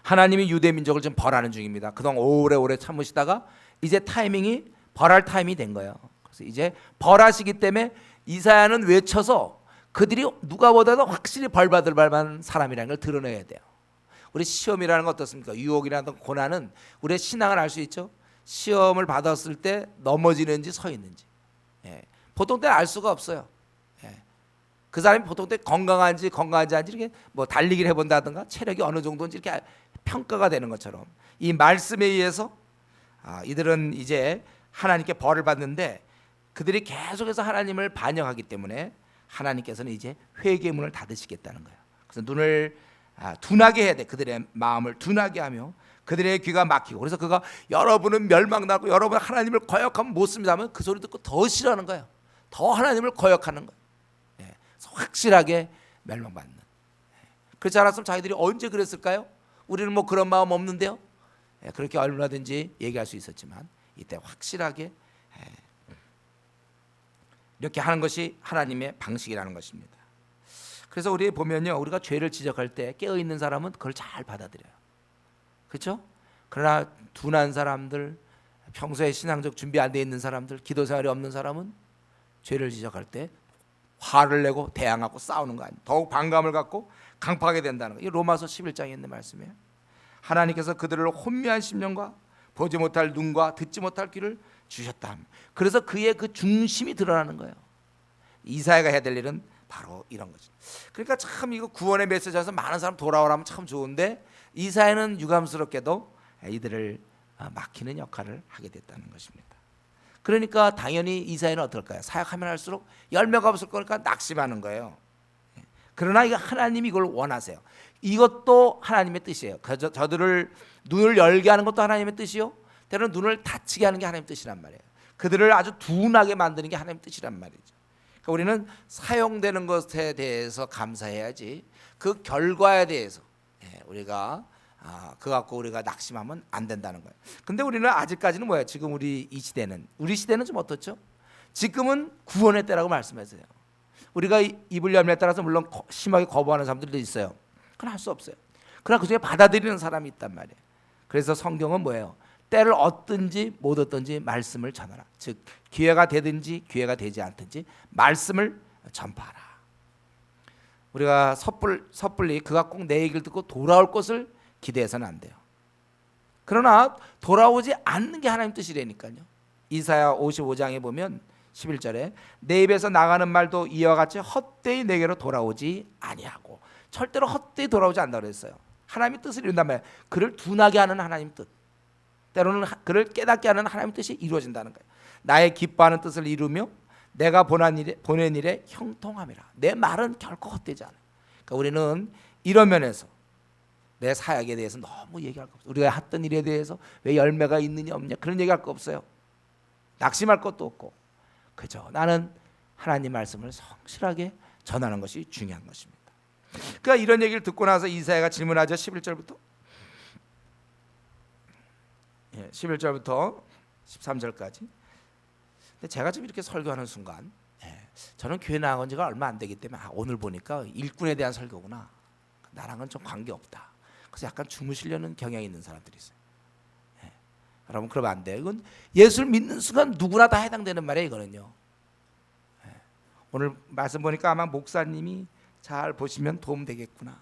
하나님이 유대 민족을 좀 벌하는 중입니다. 그동안 오래오래 참으시다가 이제 타이밍이 벌할 타임이 된 거예요. 그래서 이제 벌하시기 때문에 이사야는 외쳐서 그들이 누가보다도 확실히 벌받을 만한 사람이라는 걸 드러내야 돼요. 우리 시험이라는 건 어떻습니까? 유혹이라는 고난은 우리의 신앙을 알 수 있죠. 시험을 받았을 때 넘어지는지 서 있는지, 보통 때는 알 수가 없어요. 그 사람이 보통 때 건강한지 아닌지 이렇게 뭐 달리기를 해본다든가 체력이 어느 정도인지 이렇게 평가가 되는 것처럼 이 말씀에 의해서 이들은 이제 하나님께 벌을 받는데 그들이 계속해서 하나님을 반역하기 때문에 하나님께서는 이제 회개의 문을 닫으시겠다는 거예요. 그래서 눈을 둔하게 해야 돼. 그들의 마음을 둔하게 하며 그들의 귀가 막히고. 그래서 그가 여러분은 멸망나고 여러분 하나님을 거역하면 못 씁니다 하면 그 소리 듣고 더 싫어하는 거예요. 더 하나님을 거역하는 거예요. 확실하게 멸망받는. 그렇지 않았으면 자기들이 언제 그랬을까요? 우리는 뭐 그런 마음 없는데요. 그렇게 얼마든지 얘기할 수 있었지만 이때 확실하게 이렇게 하는 것이 하나님의 방식이라는 것입니다. 그래서 우리 보면요, 우리가 죄를 지적할 때 깨어 있는 사람은 그걸 잘 받아들여요. 그렇죠? 그러나 둔한 사람들, 평소에 신앙적 준비 안 돼 있는 사람들, 기도 생활이 없는 사람은 죄를 지적할 때 화를 내고 대항하고 싸우는 거 아니에요. 더욱 반감을 갖고 강팍하게 된다는 거예요. 이 로마서 11장에 있는 말씀이에요. 하나님께서 그들을 혼미한 심령과 보지 못할 눈과 듣지 못할 귀를 주셨다. 그래서 그의 그 중심이 드러나는 거예요. 이사야가 해야 될 일은 바로 이런 거죠. 그러니까 참 이거 구원의 메시지에서 많은 사람 돌아오라면 참 좋은데 이사야는 유감스럽게도 이들을 막히는 역할을 하게 됐다는 것입니다. 그러니까 당연히 이사야는 어떨까요? 사역하면 할수록 열매가 없을 거니까 낙심하는 거예요. 그러나 이거 하나님이 이걸 원하세요. 이것도 하나님의 뜻이에요. 저들을 눈을 열게 하는 것도 하나님의 뜻이요, 때로는 눈을 닫히게 하는 게 하나님의 뜻이란 말이에요. 그들을 아주 둔하게 만드는 게 하나님의 뜻이란 말이죠. 그러니까 우리는 사용되는 것에 대해서 감사해야지 그 결과에 대해서 우리가 그거 갖고 우리가 낙심하면 안 된다는 거예요. 근데 우리는 아직까지는 뭐예요? 지금 우리 시대는 좀 어떻죠? 지금은 구원의 때라고 말씀하세요. 우리가 입을 열매에 따라서 물론 심하게 거부하는 사람들도 있어요. 그건 할 수 없어요. 그러나 그중에 받아들이는 사람이 있단 말이에요. 그래서 성경은 뭐예요? 때를 얻든지 못 얻든지 말씀을 전하라. 즉 기회가 되든지 기회가 되지 않든지 말씀을 전파하라. 우리가 섣불리 그가 꼭 내 얘기를 듣고 돌아올 것을 기대해서는 안 돼요. 그러나 돌아오지 않는 게 하나님 뜻이라니까요. 이사야 55장에 보면 11절에 내 입에서 나가는 말도 이와 같이 헛되이 내게로 돌아오지 아니하고, 절대로 헛되이 돌아오지 않는다고 그랬어요. 하나님의 뜻을 이룬단 말이에요. 그를 둔하게 하는 하나님 뜻, 때로는 그를 깨닫게 하는 하나님 뜻이 이루어진다는 거예요. 나의 기뻐하는 뜻을 이루며 내가 보낸 일에 형통함이라. 내 말은 결코 헛되지 않아요. 그러니까 우리는 이런 면에서 내 사역에 대해서 너무 얘기할 거 없어요. 우리가 했던 일에 대해서 왜 열매가 있느냐 없냐 그런 얘기할 거 없어요. 낙심할 것도 없고 그죠. 나는 하나님 말씀을 성실하게 전하는 것이 중요한 것입니다. 그러니까 이런 얘기를 듣고 나서 이사야가 질문하죠. 11절부터 13절까지. 근데 제가 지금 이렇게 설교하는 순간 저는 교회 나온 지가 얼마 안 되기 때문에 오늘 보니까 일꾼에 대한 설교구나. 나랑은 좀 관계없다. 그래서 약간 주무시려는 경향이 있는 사람들이 있어요. 여러분 그러면 안 돼요. 이건 예수를 믿는 순간 누구나 다 해당되는 말이에요. 이거는요. 오늘 말씀 보니까 아마 목사님이 잘 보시면 도움 되겠구나.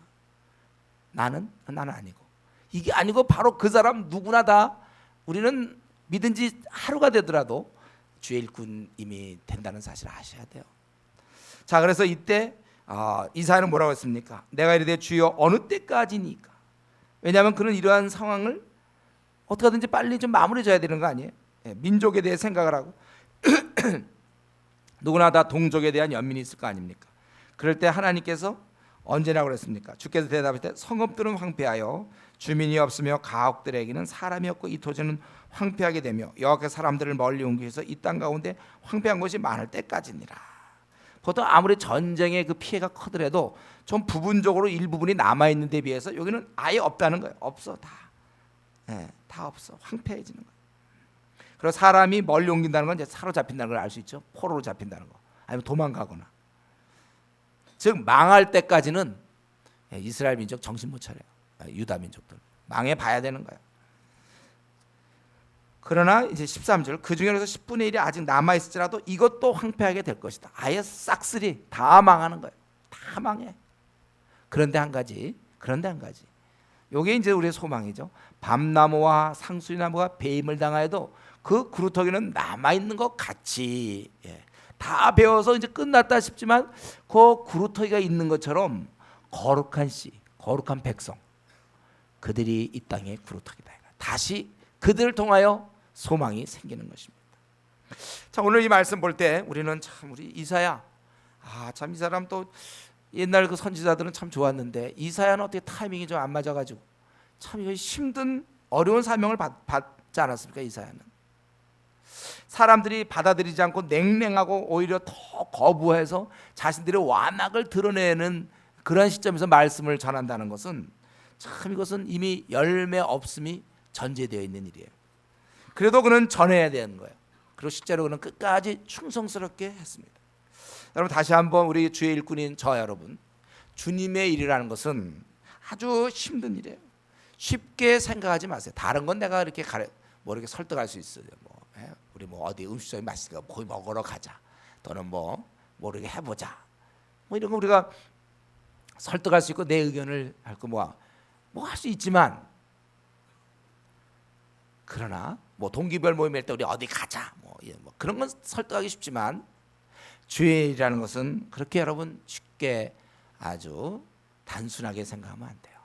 나는 아니고 이게 아니고 바로 그 사람 누구나 다 우리는 믿은 지 하루가 되더라도 주의 일꾼임이 된다는 사실을 아셔야 돼요. 자, 그래서 이때 이사야는 뭐라고 했습니까? 내가 이르되 주여 어느 때까지니까? 왜냐하면 그는 이러한 상황을 어떻게든지 빨리 좀 마무리해 줘야 되는 거 아니에요? 민족에 대해 생각을 하고 누구나 다 동족에 대한 연민이 있을 거 아닙니까? 그럴 때 하나님께서 언제라고 그랬습니까? 주께서 대답할 때 성읍들은 황폐하여 주민이 없으며 가옥들에게는 사람이 없고 이 토지는 황폐하게 되며 여호와께서 사람들을 멀리 옮기셔서 이 땅 가운데 황폐한 곳이 많을 때까지니라. 보통 아무리 전쟁의 그 피해가 크더라도 좀 부분적으로 일부분이 남아 있는 데 비해서 여기는 아예 없다는 거예요. 없어 다. 다 없어. 황폐해지는 거예요. 그리고 사람이 멀리 옮긴다는 건 이제 사로잡힌다는 걸 알 수 있죠. 포로로 잡힌다는 거. 아니면 도망가거나. 즉 망할 때까지는 이스라엘 민족 정신 못 차려요. 유다 민족들 망해 봐야 되는 거예요. 그러나 이제 13절 그 중에서 10분의 1이 아직 남아 있을지라도 이것도 황폐하게 될 것이다. 아예 싹쓸이 다 망하는 거예요. 다 망해. 그런데 한 가지. 요게 이제 우리의 소망이죠. 밤나무와 상수리나무가 배임을 당하여도 그 구루터기는 남아 있는 것 같이 다 베어서 이제 끝났다 싶지만 그 구루터기가 있는 것처럼 거룩한 씨, 거룩한 백성 그들이 이 땅의 구루터기다. 다시 그들을 통하여 소망이 생기는 것입니다. 자, 오늘 이 말씀 볼 때 우리는 참 우리 이사야 참 이 사람 또 옛날 그 선지자들은 참 좋았는데 이사야는 어떻게 타이밍이 좀 안 맞아가지고 참 힘든 어려운 사명을 받지 않았습니까? 이사야는 사람들이 받아들이지 않고 냉랭하고 오히려 더 거부해서 자신들의 완악을 드러내는 그런 시점에서 말씀을 전한다는 것은 참 이것은 이미 열매 없음이 전제되어 있는 일이에요. 그래도 그는 전해야 되는 거예요. 그리고 실제로 그는 끝까지 충성스럽게 했습니다. 여러분 다시 한번 우리 주의 일꾼인 저 여러분, 주님의 일이라는 것은 아주 힘든 일이에요. 쉽게 생각하지 마세요. 다른 건 내가 이렇게 이렇게 설득할 수 있어요. 우리 어디 음식점이 맛있으니까 거기 먹으러 가자. 또는 이렇게 해보자. 이런 거 우리가 설득할 수 있고 내 의견을 할 거 할 수 있지만 그러나 동기별 모임일 때 우리 어디 가자. 그런 건 설득하기 쉽지만 주의 일이라는 것은 그렇게 여러분 쉽게 아주 단순하게 생각하면 안 돼요.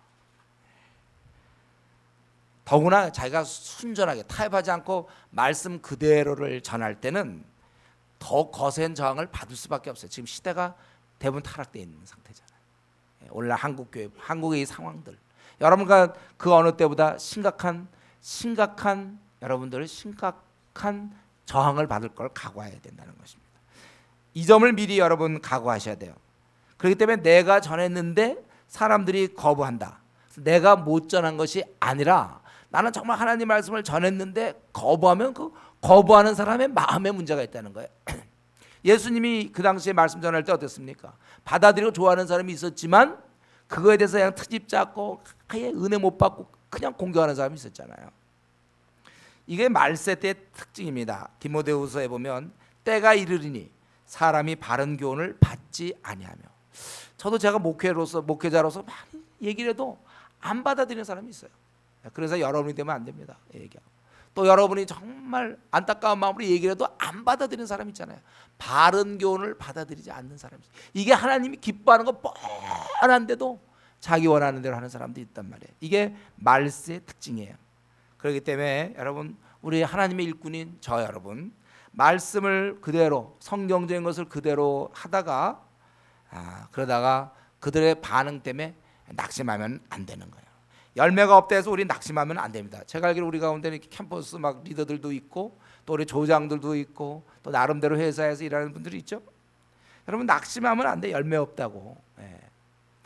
더구나 자기가 순전하게 타협하지 않고 말씀 그대로를 전할 때는 더 거센 저항을 받을 수밖에 없어요. 지금 시대가 대부분 타락되어 있는 상태잖아요. 오늘날 한국교회, 한국의 이 상황들 여러분과 그 어느 때보다 심각한 여러분들은 심각한 저항을 받을 걸 각오해야 된다는 것입니다. 이 점을 미리 여러분 각오하셔야 돼요. 그렇기 때문에 내가 전했는데 사람들이 거부한다. 내가 못 전한 것이 아니라 나는 정말 하나님 말씀을 전했는데 거부하면 그 거부하는 사람의 마음에 문제가 있다는 거예요. 예수님이 그 당시에 말씀 전할 때 어땠습니까? 받아들이고 좋아하는 사람이 있었지만 그거에 대해서 그냥 트집 잡고 아예 은혜 못 받고 그냥 공격하는 사람이 있었잖아요. 이게 말세 때의 특징입니다. 디모데후서에 보면 때가 이르리니 사람이 바른 교훈을 받지 아니하며. 저도 제가 목회자로서 많이 얘기를 해도 안 받아들이는 사람이 있어요. 그래서 여러분이 되면 안 됩니다. 얘기하고. 또 여러분이 정말 안타까운 마음으로 얘기를 해도 안 받아들이는 사람 있잖아요. 바른 교훈을 받아들이지 않는 사람이 있어요. 이게 하나님이 기뻐하는 거 뻔한데도 자기 원하는 대로 하는 사람도 있단 말이에요. 이게 말세의 특징이에요. 그렇기 때문에 여러분 우리 하나님의 일꾼인 저 여러분 말씀을 그대로 성경적인 것을 그대로 하다가 그러다가 그들의 반응 때문에 낙심하면 안 되는 거예요. 열매가 없다 해서 우리 낙심하면 안 됩니다. 제가 알기로 우리 가운데는 이렇게 캠퍼스 막 리더들도 있고 또 우리 조장들도 있고 또 나름대로 회사에서 일하는 분들이 있죠. 여러분 낙심하면 안 돼. 열매 없다고. 예.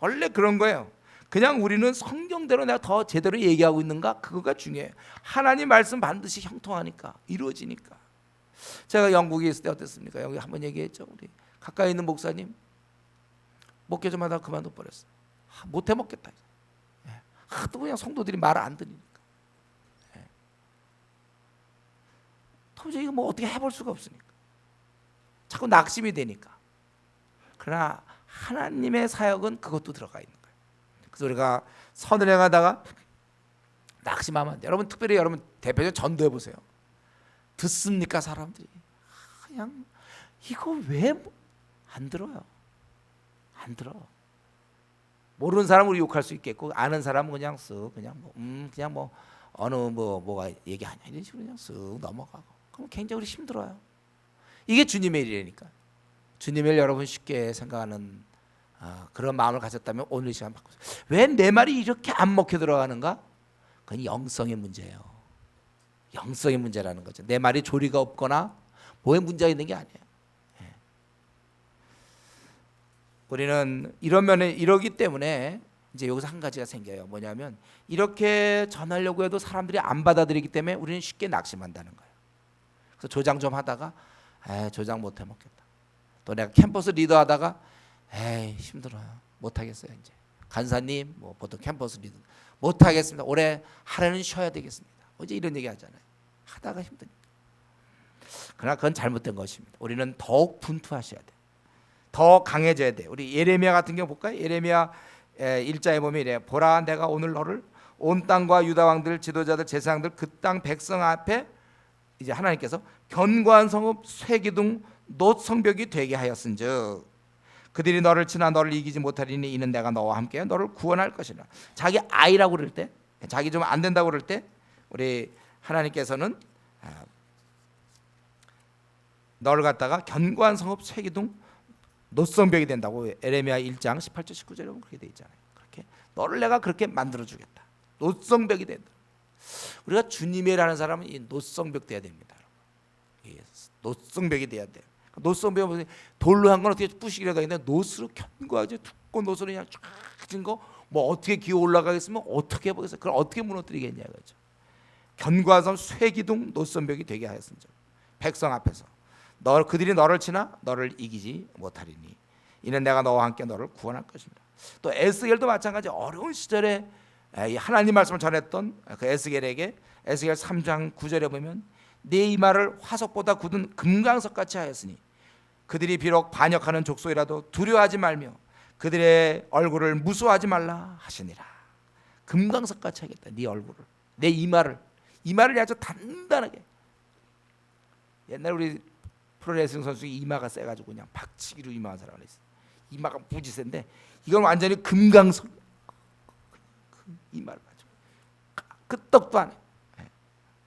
원래 그런 거예요. 그냥 우리는 성경대로 내가 더 제대로 얘기하고 있는가 그거가 중요해요. 하나님 말씀 반드시 형통하니까 이루어지니까. 제가 영국에 있을 때 어땠습니까? 여기 한번 얘기했죠. 우리 가까이 있는 목사님 목회 좀 하다가 그만둬 버렸어요. 못 해먹겠다. 하도 그냥 성도들이 말을 안 들으니까. 도저히 이거 뭐 어떻게 해볼 수가 없으니까. 자꾸 낙심이 되니까. 그러나 하나님의 사역은 그것도 들어가 있는 거예요. 그래서 우리가 선을 행하다가 낙심하면 안 돼요. 여러분 특별히 여러분 대표적으로 전도해 보세요. 듣습니까 사람들이? 그냥 이거 왜 안 들어요? 안 들어. 모르는 사람은 우리 욕할 수 있겠고 아는 사람은 그냥 쓱 그냥 그냥 뭐 어느 뭐가 얘기하냐 이런 식으로 그냥 쓱 넘어가고. 그럼 굉장히 우리 힘들어요. 이게 주님의 일이니까. 주님의 일 여러분 쉽게 생각하는 그런 마음을 가졌다면 오늘 이 시간 바꾸세요. 왜 내 말이 이렇게 안 먹혀 들어가는가? 그건 영성의 문제예요. 영성의 문제라는 거죠. 내 말이 조리가 없거나 뭐에 문제가 있는 게 아니에요. 우리는 이런 면에 이러기 때문에 이제 여기서 한 가지가 생겨요. 뭐냐면 이렇게 전하려고 해도 사람들이 안 받아들이기 때문에 우리는 쉽게 낙심한다는 거예요. 그래서 조장 좀 하다가 조장 못 해먹겠다. 또 내가 캠퍼스 리더 하다가 힘들어요. 못 하겠어요. 이제 간사님 뭐 보통 캠퍼스 리더 못 하겠습니다. 올해 하루는 쉬어야 되겠습니다. 어제 이런 얘기 하잖아요. 하다가 힘드니까. 그러나 그건 잘못된 것입니다. 우리는 더욱 분투하셔야 돼요. 더 강해져야 돼. 우리 예레미야 같은 경우 볼까요? 예레미야 1장에 보면 이래. 보라 내가 오늘 너를 온 땅과 유다 왕들 지도자들 제사장들 그 땅 백성 앞에 이제 하나님께서 견고한 성읍 쇠기둥 놋 성벽이 되게 하였은즉 그들이 너를 치나 너를 이기지 못하리니 이는 내가 너와 함께 너를 구원할 것이라. 자기 아이라고 그럴 때 자기 좀 안 된다고 그럴 때 우리 하나님께서는 너를 갖다가 견고한 성읍 쇠기둥 노성벽이 된다고 에레미야 1장 18절 19절에 보면 그렇게 돼 있잖아요. 그렇게 너를 내가 그렇게 만들어 주겠다. 노성벽이 된다. 우리가 주님의 일하는 사람은 이 노성벽 돼야 됩니다. 노성벽이 돼야 돼. 노성벽은 돌로 한 건 어떻게 부시기라도 하는데 노스로 견고하지 두꺼운 노스로 그냥 쫙진 거 뭐 어떻게 기어 올라가겠으면 어떻게 해보겠어요? 그걸 어떻게 무너뜨리겠냐 이거죠. 견고한 섬 쇠기둥 노성벽이 되게 하였습니다. 백성 앞에서. 그들이 너를 치나 너를 이기지 못하리니 이는 내가 너와 함께 너를 구원할 것입니다. 또 에스겔도 마찬가지. 어려운 시절에 하나님 말씀을 전했던 그 에스겔에게 에스겔 3장 9절에 보면 내 이마를 화석보다 굳은 금강석 같이 하였으니 그들이 비록 반역하는 족속이라도 두려워하지 말며 그들의 얼굴을 무수하지 말라 하시니라. 금강석 같이 하겠다. 네 얼굴을 내 이마를 아주 단단하게. 옛날 우리 프로레슬링 선수 이마가 세가지고 그냥 박치기로 이마한 사람이 있어. 이마가 무지 센데 이건 완전히 금강석. 이마를 가지고 끄떡도 안 해.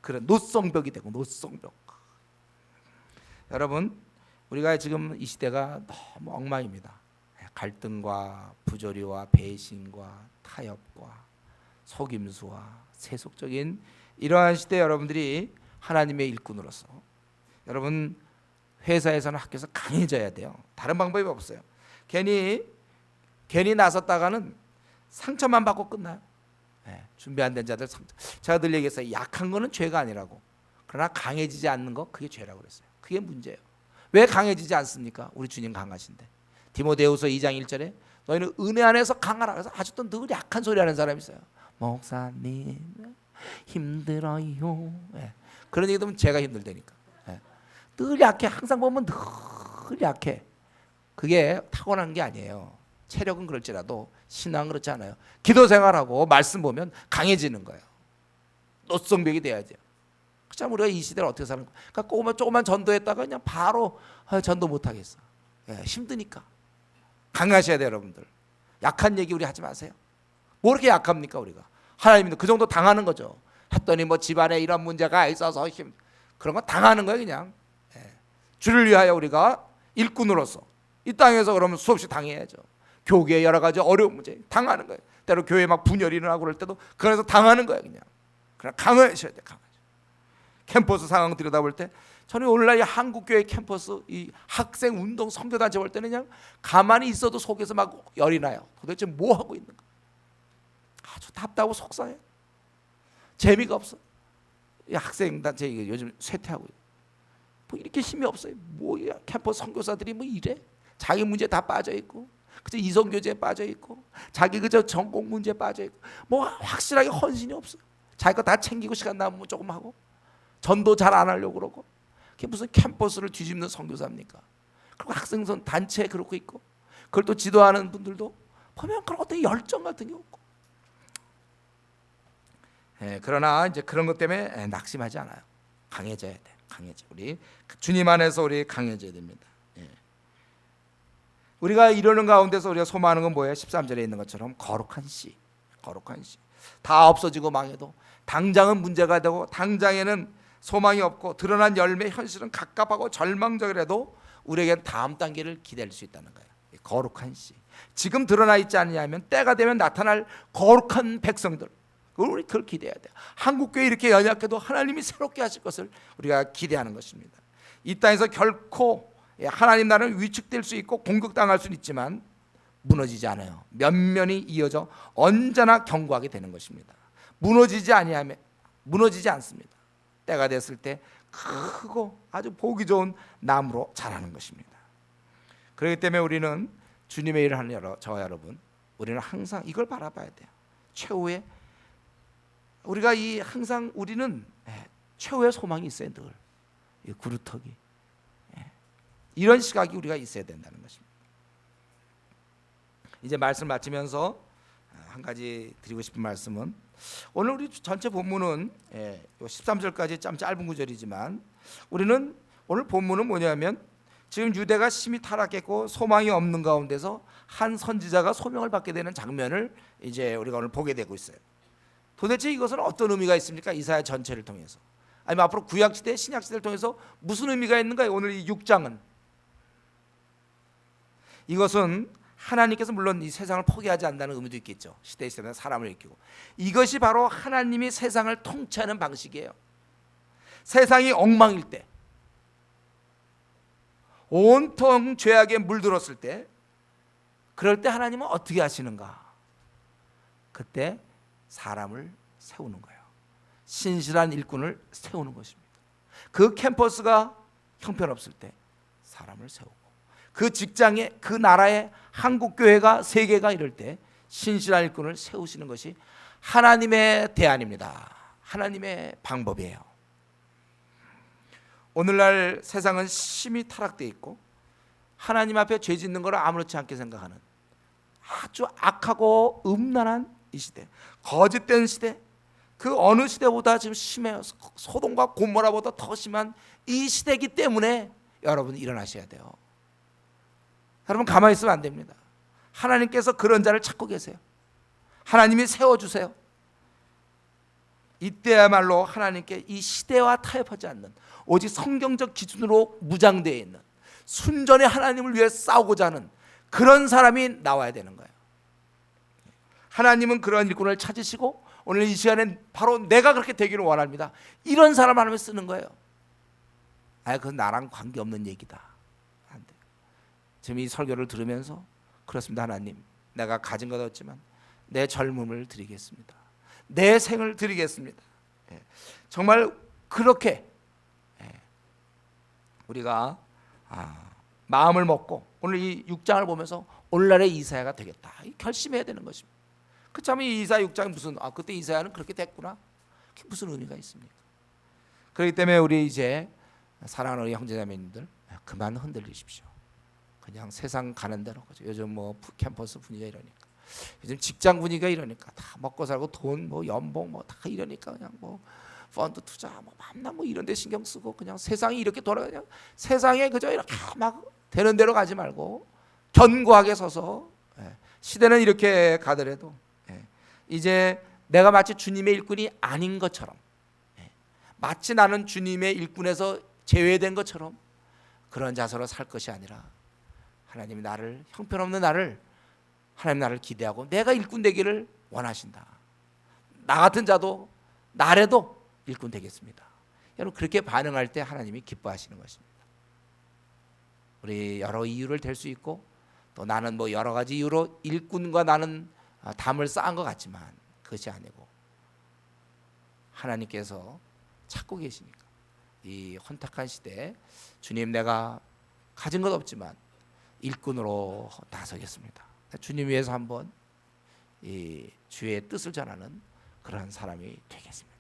그런 노성벽이 되고 노성벽. 여러분 우리가 지금 이 시대가 너무 엉망입니다. 갈등과 부조리와 배신과 타협과 속임수와 세속적인 이러한 시대 여러분들이 하나님의 일꾼으로서 여러분 회사에서는 학교에서 강해져야 돼요. 다른 방법이 없어요. 괜히 나섰다가는 상처만 받고 끝나요. 준비 안 된 자들 상처. 제가 늘 얘기했어요. 약한 거는 죄가 아니라고. 그러나 강해지지 않는 거 그게 죄라고 그랬어요. 그게 문제예요. 왜 강해지지 않습니까? 우리 주님 강하신데. 디모데후서 2장 1절에 너희는 은혜 안에서 강하라. 그래서 아직도 늘 약한 소리 하는 사람이 있어요. 목사님 힘들어요. 그런 얘기 들으면 제가 힘들다니까. 늘 약해. 항상 보면 늘 약해. 그게 타고난 게 아니에요. 체력은 그럴지라도 신앙은 그렇지 않아요. 기도 생활하고 말씀 보면 강해지는 거예요. 노성벽이 돼야죠. 참 우리가 이 시대를 어떻게 사는 거야? 그러니까 조금만 전도했다가 그냥 바로 전도 못 하겠어. 힘드니까. 강하셔야 돼요, 여러분들. 약한 얘기 우리 하지 마세요. 뭐 그렇게 약합니까 우리가? 하나님은 그 정도 당하는 거죠. 했더니 뭐 집안에 이런 문제가 있어서 그런 거 당하는 거예요, 그냥. 주를 위하여 우리가 일꾼으로서 이 땅에서 그러면 수없이 당해야죠. 교계에 여러 가지 어려운 문제 당하는 거예요. 때로 교회 막 분열이 일어나고 그럴 때도 그 안에서 당하는 거예요. 그냥 강하셔야 돼. 강하죠. 캠퍼스 상황 들여다볼 때 저는 오늘날 이 한국교회 캠퍼스 이 학생 운동 선교단체 볼 때는 그냥 가만히 있어도 속에서 막 열이 나요. 도대체 뭐 하고 있는 거? 아주 답답하고 속상해. 재미가 없어. 이 학생 단체 요즘 쇠퇴하고 뭐 이렇게 힘이 없어요. 뭐야 캠퍼스 선교사들이 뭐 이래? 자기 문제 다 빠져 있고, 그저 이성교제에 빠져 있고, 자기 그저 전공 문제에 빠져 있고, 뭐 확실하게 헌신이 없어. 자기 거 다 챙기고 시간 남으면 조금 하고, 전도 잘 안 하려고 그러고, 그게 무슨 캠퍼스를 뒤집는 선교사입니까? 그리고 학생선 단체에 그렇고 있고, 그걸 또 지도하는 분들도 보면 그런 어떤 열정 같은 게 없고. 그러나 이제 그런 것 때문에 낙심하지 않아요. 강해져야 돼. 강해져. 우리 주님 안에서 우리 강해져야 됩니다. 우리가 이러는 가운데서 우리가 소망하는 건 뭐예요? 13절에 있는 것처럼 거룩한 씨. 거룩한 씨. 다 없어지고 망해도 당장은 문제가 되고 당장에는 소망이 없고 드러난 열매 현실은 갑갑하고 절망적이라도 우리에겐 다음 단계를 기다릴 수 있다는 거예요. 거룩한 씨. 지금 드러나 있지 않냐면 때가 되면 나타날 거룩한 백성들. 우리 그걸 기대해야 돼요. 한국교회 이렇게 연약해도 하나님이 새롭게 하실 것을 우리가 기대하는 것입니다. 이 땅에서 결코 하나님 나라는 위축될 수 있고 공격당할 수는 있지만 무너지지 않아요. 면면이 이어져 언제나 견고하게 되는 것입니다. 무너지지 않습니다. 때가 됐을 때 크고 아주 보기 좋은 나무로 자라는 것입니다. 그렇기 때문에 우리는 주님의 일을 하는 저와 여러분, 우리는 항상 이걸 바라봐야 돼요. 최후의 우리가 항상 우리는 최후의 소망이 있어요. 늘 이 구루터기 이런 시각이 우리가 있어야 된다는 것입니다. 이제 말씀 마치면서 한 가지 드리고 싶은 말씀은, 오늘 우리 전체 본문은 13절까지 참 짧은 구절이지만 우리는 오늘 본문은 뭐냐면 지금 유대가 심히 타락했고 소망이 없는 가운데서 한 선지자가 소명을 받게 되는 장면을 이제 우리가 오늘 보게 되고 있어요. 도대체 이것은 어떤 의미가 있습니까? 이사야 전체를 통해서, 아니면 앞으로 구약시대 신약시대를 통해서 무슨 의미가 있는가요? 오늘 이 6장은 이것은 하나님께서 물론 이 세상을 포기하지 않는다는 의미도 있겠죠. 시대에 있는 사람을 일으키고, 이것이 바로 하나님이 세상을 통치하는 방식이에요. 세상이 엉망일 때, 온통 죄악에 물들었을 때, 그럴 때 하나님은 어떻게 하시는가? 그때 사람을 세우는 거예요. 신실한 일꾼을 세우는 것입니다. 그 캠퍼스가 형편없을 때 사람을 세우고, 그 직장에, 그 나라에 한국교회가 세계가 이럴 때 신실한 일꾼을 세우시는 것이 하나님의 대안입니다. 하나님의 방법이에요. 오늘날 세상은 심히 타락되어 있고 하나님 앞에 죄 짓는 걸 아무렇지 않게 생각하는 아주 악하고 음란한 이 시대, 거짓된 시대, 그 어느 시대보다 지금 심해요. 소돔과 고모라보다 더 심한 이 시대이기 때문에 여러분 일어나셔야 돼요. 여러분 가만히 있으면 안 됩니다. 하나님께서 그런 자를 찾고 계세요. 하나님이 세워주세요. 이때야말로 하나님께 이 시대와 타협하지 않는, 오직 성경적 기준으로 무장되어 있는, 순전히 하나님을 위해 싸우고자 하는 그런 사람이 나와야 되는 거예요. 하나님은 그런 일꾼을 찾으시고 오늘 이 시간엔 바로 내가 그렇게 되기를 원합니다. 이런 사람 하나님을 쓰는 거예요. 그건 나랑 관계없는 얘기다. 안 돼. 지금 이 설교를 들으면서 그렇습니다. 하나님, 내가 가진 것 없지만 내 젊음을 드리겠습니다. 내 생을 드리겠습니다. 정말 그렇게 우리가 마음을 먹고 오늘 이 6장을 보면서 오늘날의 이사야가 되겠다, 결심해야 되는 것입니다. 그렇다면 이 이사야 6장이 무슨, 그때 이사야는 그렇게 됐구나, 그게 무슨 의미가 있습니까? 그렇기 때문에 우리 이제 사랑하는 우리 형제자매님들, 그만 흔들리십시오. 그냥 세상 가는 대로. 요즘 뭐 캠퍼스 분위기가 이러니까, 요즘 직장 분위기가 이러니까, 다 먹고 살고 돈 뭐 연봉 뭐 다 이러니까 그냥 뭐 펀드 투자 뭐 만나 뭐 이런 데 신경 쓰고 그냥 세상이 이렇게 돌아가냐, 세상에 그저 이렇게 막 되는 대로 가지 말고 견고하게 서서, 시대는 이렇게 가더라도 이제 내가 마치 주님의 일꾼이 아닌 것처럼, 마치 나는 주님의 일꾼에서 제외된 것처럼 그런 자세로 살 것이 아니라, 하나님이 나를, 형편없는 나를 하나님 나를 기대하고 내가 일꾼 되기를 원하신다. 나 같은 자도 나래도 일꾼 되겠습니다. 여러분 그렇게 반응할 때 하나님이 기뻐하시는 것입니다. 우리 여러 이유를 댈 수 있고 또 나는 뭐 여러 가지 이유로 일꾼과 나는 담을 쌓은 것 같지만 그것이 아니고 하나님께서 찾고 계시니까 이 혼탁한 시대에 주님 내가 가진 것 없지만 일꾼으로 나서겠습니다. 주님 위해서 한번 이 주의 뜻을 전하는 그런 사람이 되겠습니다.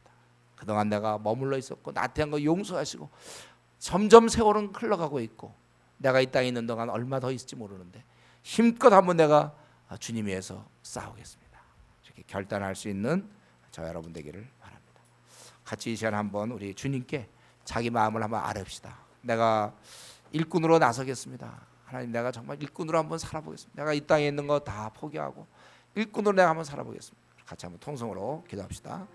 그동안 내가 머물러 있었고 나태한 거 용서하시고 점점 세월은 흘러가고 있고 내가 이 땅에 있는 동안 얼마 더 있을지 모르는데 힘껏 한번 내가 주님 위해서 싸우겠습니다. 이렇게 결단할 수 있는 저 여러분 되기를 바랍니다. 같이 이 시간 한번 우리 주님께 자기 마음을 한번 아뢰읍시다. 내가 일꾼으로 나서겠습니다. 하나님 내가 정말 일꾼으로 한번 살아보겠습니다. 내가 이 땅에 있는 거 다 포기하고 일꾼으로 내가 한번 살아보겠습니다. 같이 한번 통성으로 기도합시다.